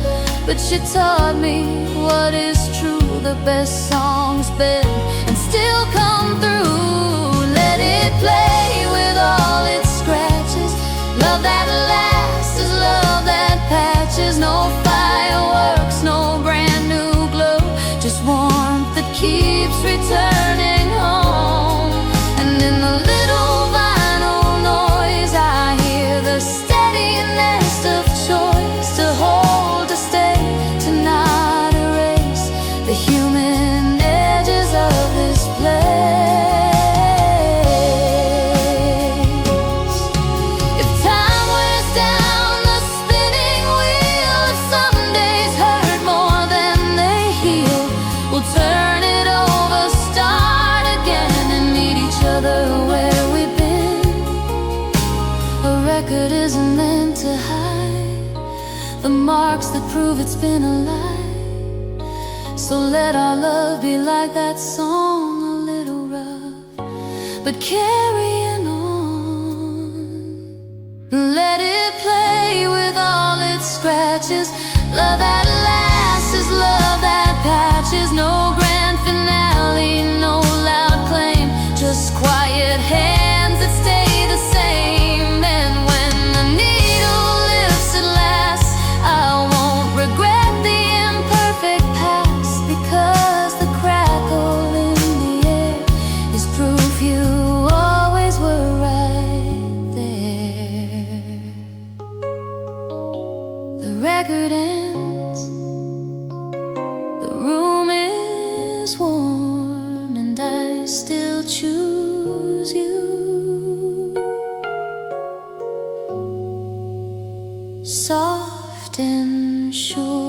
But you taught me what is true, the best songs bend and still come through. Let it play with all its scratches. Love that lasts is love that patches. No fireworks, no brand new glow, just warmth that keeps returning home. And in the little vinyl noise, I hear the steadiness of choice, to hold, to stay, to not erase the human edges of this place. record isn't meant to hide the marks that prove it's been a lie. So let our love be like that song, a little rough, but carrying on. Let it play with all its scratches. Love that lasts is love that patches. No grand finale, no loud claim, just quiet hands that stay the same. And when the needle lifts at last, I won't regret the imperfect past, because the crackle in the air is proof you always were right there. The record ends, the room is warm, and I still choose you. Soft and sure.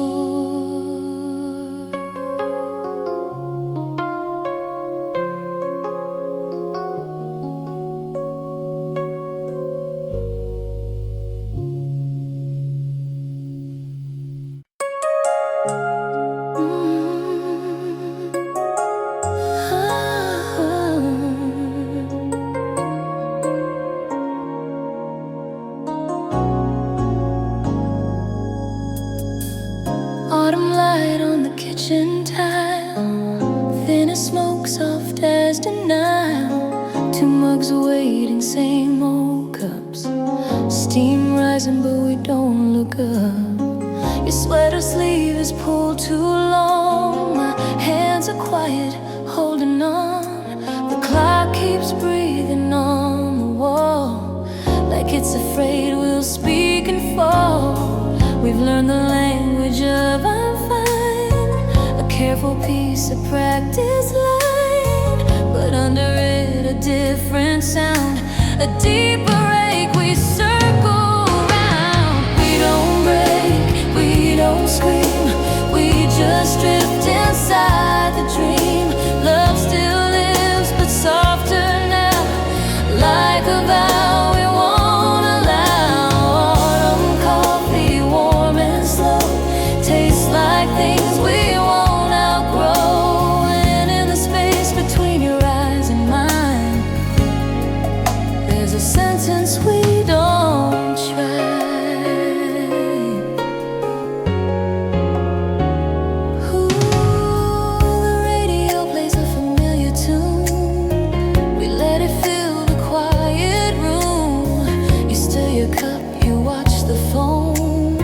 Autumn light on the kitchen tile, thin as smoke, soft as denial. Two mugs waiting, same old cups, steam rising but we don't look up. Your sweater sleeve is pulled too long, my hands are quiet, holding on. The clock keeps breathing on the wall, like it's afraid we'll speak and fall. We've learned the language of I'm fine, a careful piece of practice line, but under it a different sound, a deeper ache we circle round. We don't break, we don't scream, we just drift inside the dream. Love still lives but softer now, like a vow we won't allow. Autumn coffee, warm and slow, tastes like things we won't outgrow. And in the space between your eyes and mine, there's a sentence we don't try. Ooh, the radio plays a familiar tune, we let it fill the quiet room. You stir your cup, you watch the phone,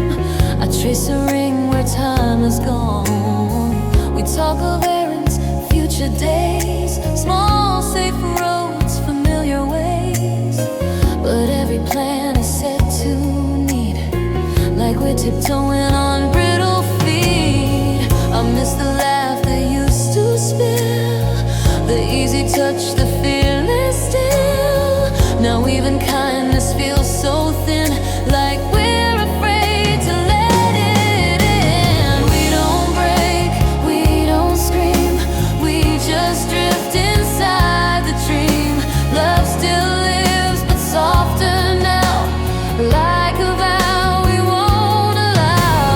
I trace a ring where time has gone. We talk of errands, future days, small safe roads, familiar ways, but every plan is set to need, like we're tiptoeing on brittle feet. I miss the laugh that used to spill, the easy touch, the fearless still. Now even kindness feels so thin, like we're afraid to let it in. We don't break, we don't scream, we just drift inside the dream. Love still lives but softer now, like a vow we won't allow.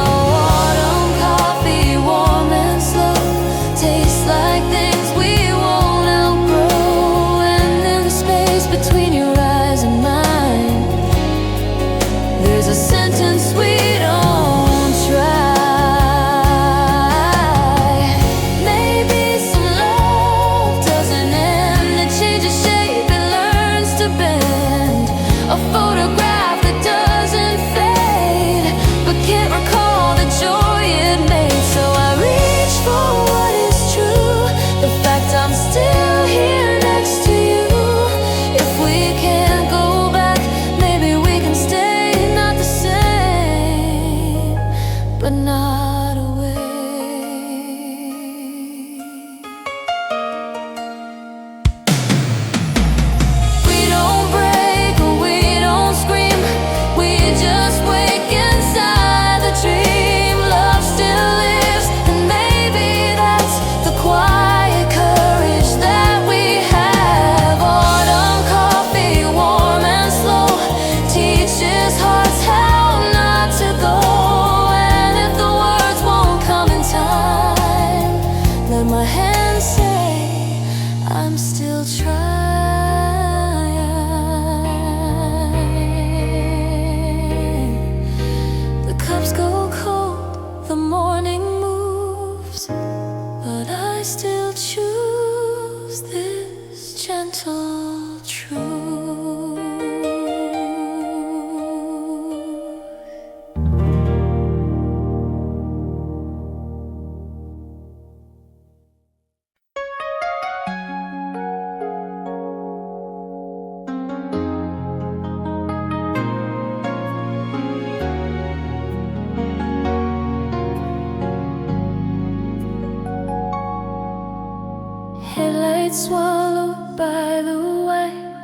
night swallowed by the white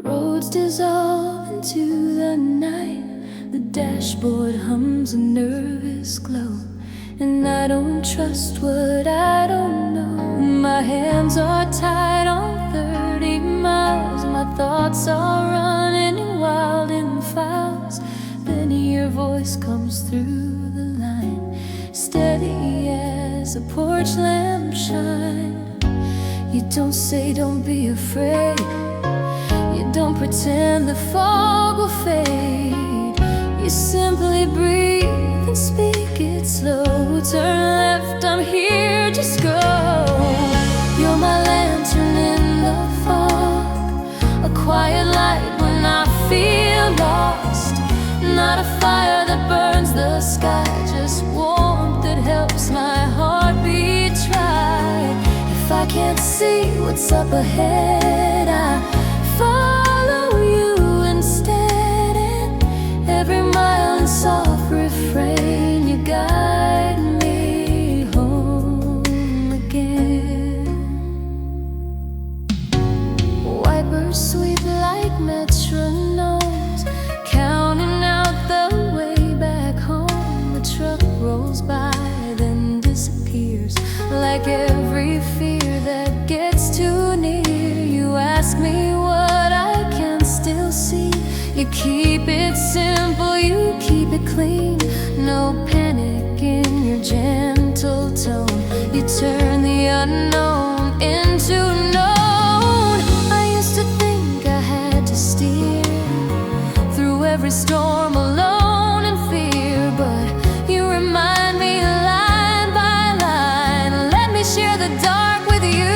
roads dissolve into the night. The dashboard hums a nervous glow, and I don't trust what I don't know. My hands are tied on 30 miles. My thoughts are running wild in files. Then your voice comes through the line, steady as a porch lamp shine. You don't say don't be afraid, you don't pretend the fog will fade. You simply breathe and speak it slow. Turn left, I'm here, just go. You're my lantern in the fog, a quiet light when I feel lost. Not a fire that burns the sky, just warmth that helps my heart beat try. If I can't see what's up ahead, I follow you instead. And every mile in soft refrain, you guide me home again. Wipers sweep like metronomes, counting out the way back home. The truck rolls by, then disappears, like every fear that gets too near. You ask me what I can still see. You keep it simple, you keep it clean. No panic in your gentle tone. You turn the unknown into known. I used to think I had to steer through every storm alone in fear, but you remind me line by line. Let me share the dark with you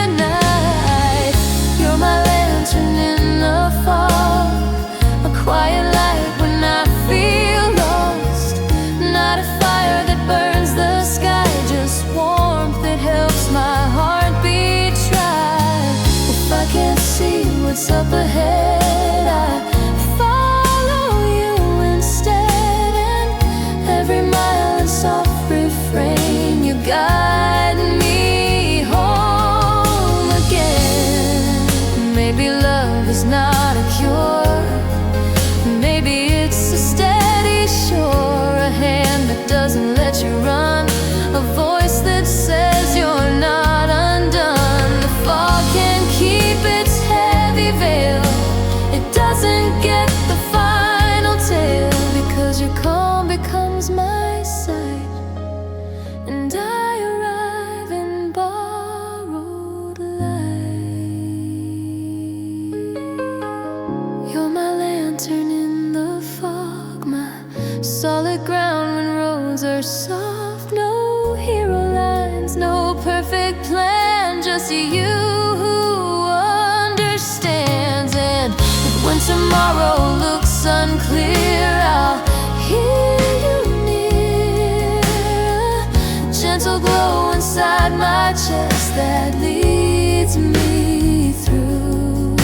tonight. You're my lantern in the fog, a quiet light when I feel lost. Not a fire that burns the sky, just warmth that helps my heart beat try. If I can't see what's up ahead, I follow you instead. And every mile in soft refrain, you guide me home again. Maybe love is not a cure, maybe it's a steady shore, a hand that doesn't let you run, a voice that says you're not undone. The fog can keep its heavy veil, it doesn't get the final tale, because your calm becomes my sight, and I arrive in borrowed light. You're my lantern in the fog, my solid ground when roads are soft. No hero lines, no perfect plan, just you who understands. And when tomorrow looks unclear, I'll hear you near, a gentle glow inside my chest that leads me through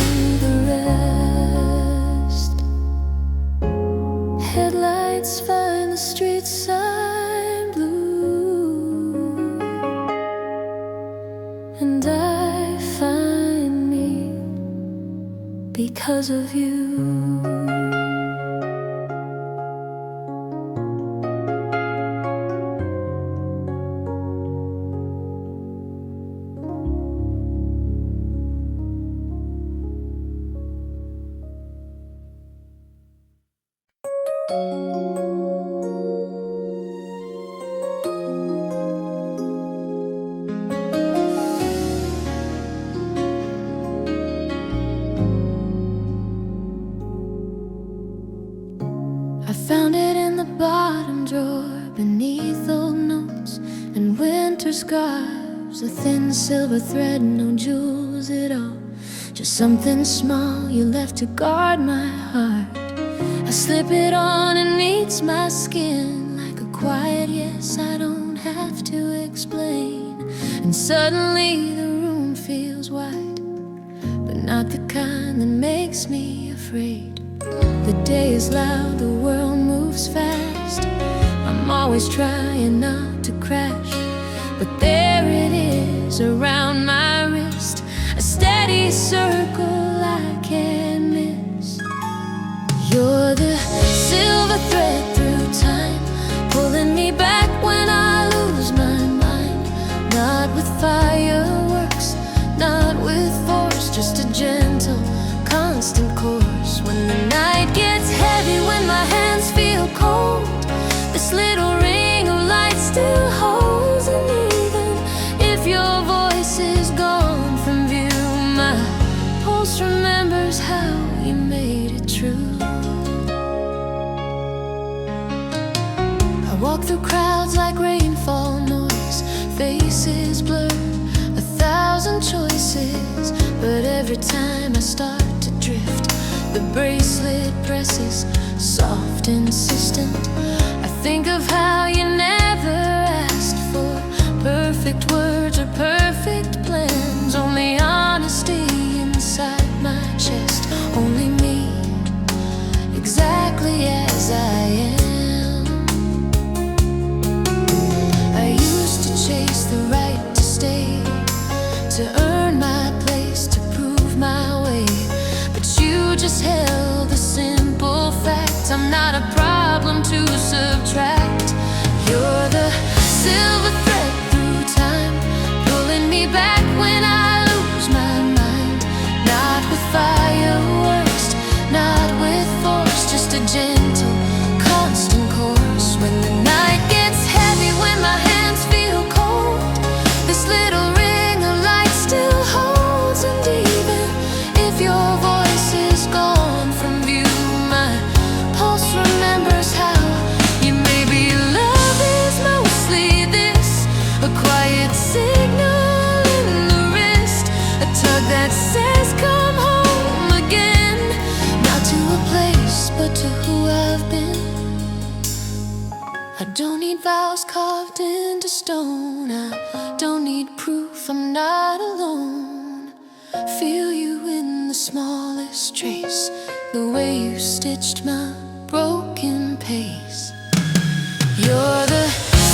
the rest. Headlights find the street sign blue, and I find me because of you. I found it in the bottom drawer, beneath old notes and winter scarves. A thin silver thread, no jewels at all, just something small you left to guard my heart. I slip it on and meets my skin like a quiet yes I don't have to explain. And suddenly the room feels wide, but not the kind that makes me afraid. The day is loud, the world moves fast. I'm always trying not to crash, but there it is around my wrist. steady circle I can't miss. You're the silver thread through time, pulling me back when I lose my mind. Not with fireworks, not with force, just a gentle, constant course. When the night gets heavy, when my hands feel cold, this little ring of light still holds. And even if your voice is gone from view, my pulse remembers how you made it true. I walk through crowds like rainfall noise, faces blur, 1,000 choices. But every time I start to drift, the bracelet presses, soft, insistent. I think of how you never asked for perfect words or perfect plans. Only honesty inside my chest, only me, exactly as I am. I used to chase the right to stay, to earn my place, to prove my way. But you just held the simple fact, I'm not a problem to subtract. You're the silver thread through time, pulling me back when I lose my mind. Not with fireworks, not with force, just a gentle, constant course. When the night gets heavy, when my hands feel cold, this little ring of light still holds. And even if your voice is gone from view, my pulse remembers how you made me. Love is mostly this, a quiet signal in the wrist, a tug that says come home again. Not to a place, but to who I've been. I don't need vows carved into stone, I don't need proof I'm not alone. Feel you in the smallest trace, the way you stitched my broken pace. You're the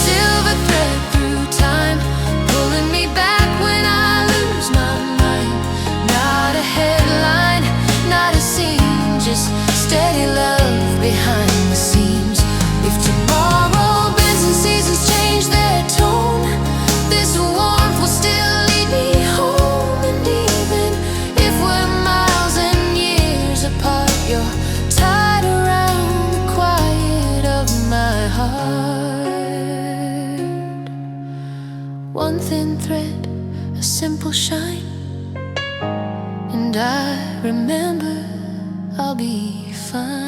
silver thread through time, pulling me back when I lose my mind. Not a headline, not a scene, just steady love behind the scenes. If tomorrow bends and seasons change their tone, this warmth will still lead me home. And even if we're miles and years apart, you're tied around the quiet of my heart. One thin thread, a simple shine, and I remember I'll be fine.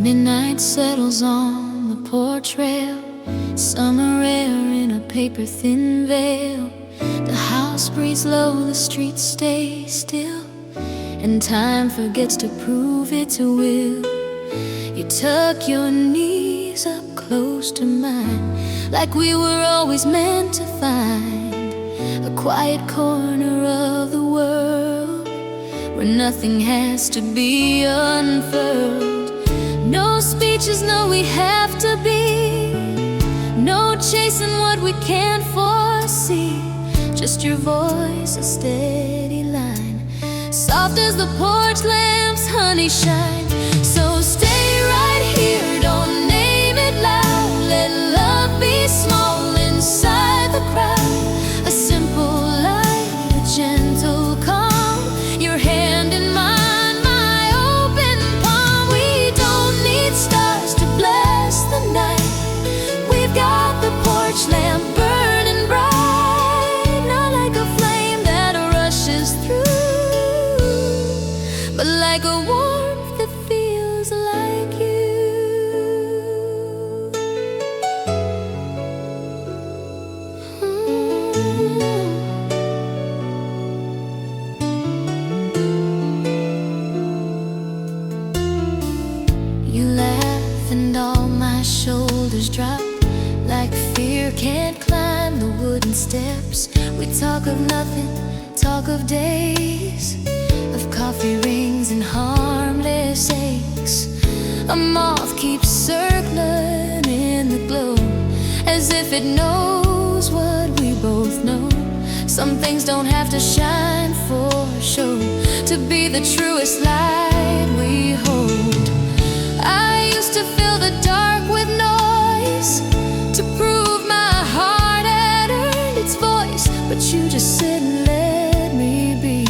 Midnight settles on the porch rail, summer air in a paper-thin veil. The house breathes low, the streets stay still, and time forgets to prove its will. You tuck your knees up close to mine, like we were always meant to find a quiet corner of the world where nothing has to be unfurled. No speeches, no we have to be, no chasing what we can't foresee. Just your voice, a steady line, soft as the porch lamp's honey shine. So stay right here, don't name it loud. Let love be small inside the crowd. A simple light, a gentle calm, your hand in mine, my open palm. We don't need stars to bless the night, we've got the porch lamp burning bright. Not like a flame that rushes through, but like a warmth that feels You laugh and all my shoulders drop, like fear can't climb the wooden steps. We talk of nothing, talk of days, of coffee rings and harmless aches. A moth keeps circling in the glow, as if it knows what we both know. Some things don't have to shine for show to be the truest light we hold. I used to fill the dark with noise to prove my heart had earned its voice, but you just sit and let me be,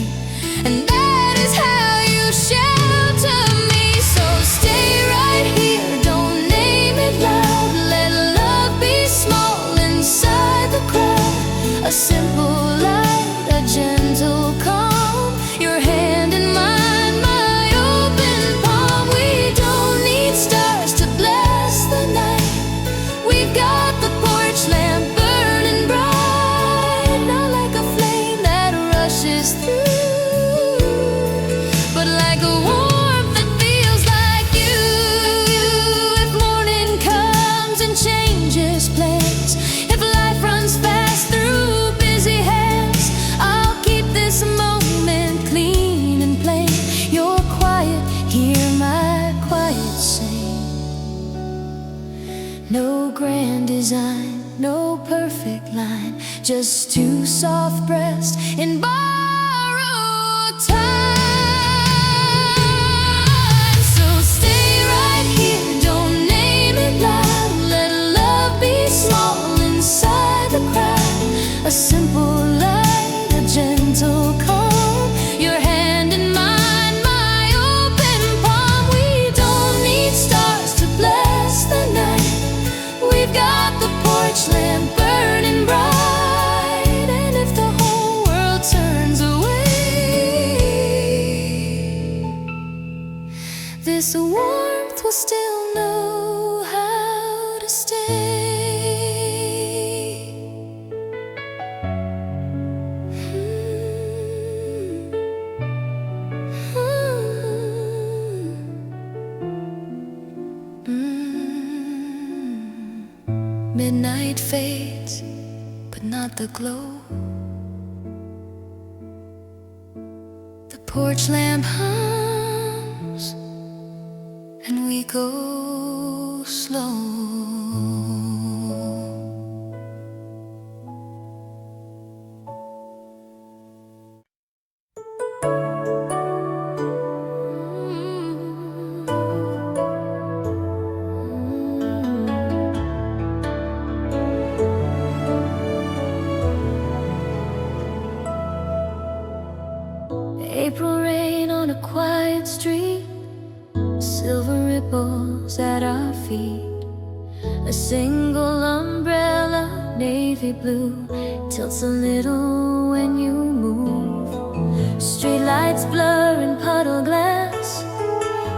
and that is how you shelter me. So stay right here, don't name it loud. Let love be small inside the crowd. A simple light, a gentle calm, your hand in mine, my open palm. We don't need stars to bless the night. We've got the porch lamp burning bright, not like a flame that rushes through, but like a warmth that feels like you. If morning comes and changes plans, if life runs fast through busy hands, I'll keep this moment clean and plain. You're quiet, hear my quiet sing. No grand design, no perfect line, just two soft breaths in borrowed time. So stay right here, don't name it loud. Let love be small inside the crowd. A simple light, a gentle calm, your hand in mine, my open palm. We don't need stars to bless the night. We've got the porch lamp burning bright, and if the whole world turns away, this warmth will still know how to stay. Midnight fades, but not the glow. The porch lamp hums, and we go slow. April rain on a quiet street, silver ripples at our feet. A single umbrella, navy blue, tilts a little when you move. Street lights blur in puddle glass,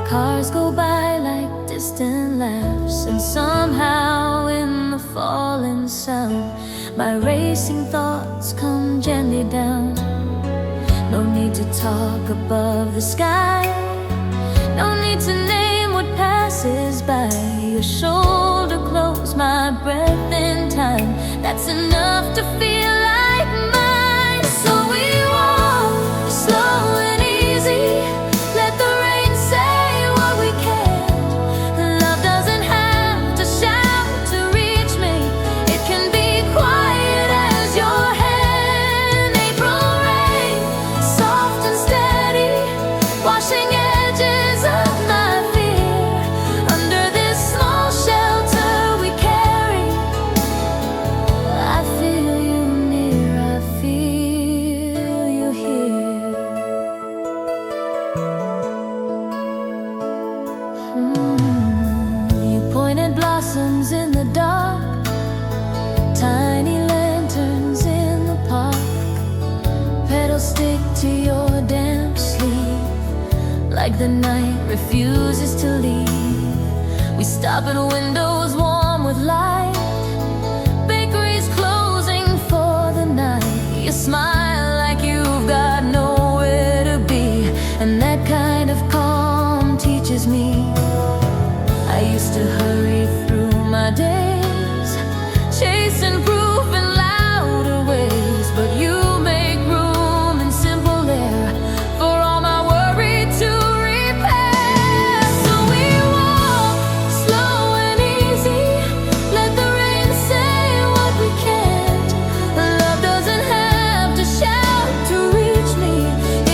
cars go by like distant laughs. And somehow in the falling sound, my racing thoughts come gently down. No need to talk above the sky, no need to name what passes by. Your shoulder close, my breath in time, that's enough to feel like mine. So we walk slow and easy, let the rain say what we can't. Love doesn't have to shout to reach me, it can be quiet as your hand. April rain, soft and steady, washing edges of my fear. Under this small shelter we carry, I feel you near, I feel you here. You pointed blossoms in the dark, tiny lanterns in the park. Petals stick to your damp sleeve, like the night refuses to leave. We stop at windows warm with light, bakeries closing for the night. You smile like you've got nowhere to be, and that kind of calm teaches me I used to hurry through my days, chasing proof in louder ways, but you make room in simple air for all my worry to repair. So we walk slow and easy, let the rain say what we can't. Love doesn't have to shout to reach me,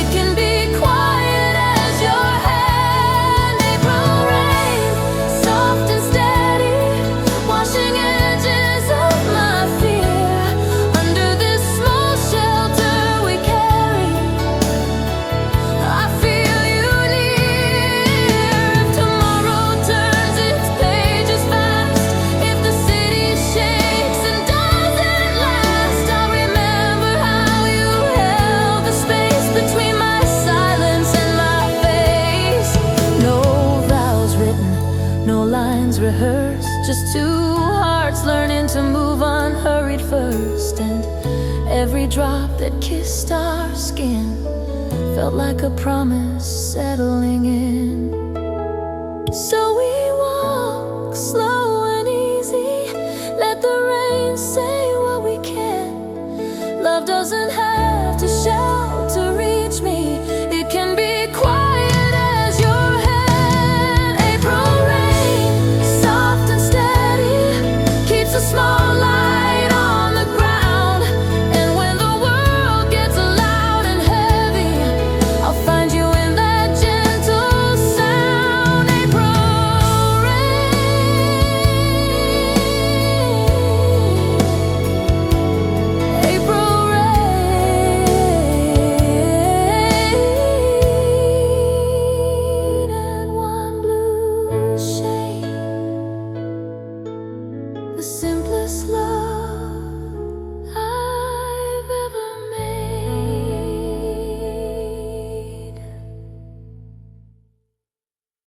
it can be quiet as your hand. April rain, soft and steady, washing edges of my fear. Under this small shelter we carry, I feel you near. If tomorrow turns its pages fast, if the city shakes and doesn't last, I'll remember how you held the space between my silence and my face. No vows written, no lines rehearsed, just two hearts learning to move unhurried first. And every drop that kissed our skin felt like a promise settling in. So we walk slow and easy, let the rain say what we can. Love doesn't have to shout to reach me, it can be quiet as your hand. April rain, soft and steady, keeps a small light on the ground. And when the world gets loud and heavy, I'll find you in that gentle sound. April rain, April rain, and one blue shade, the simplest love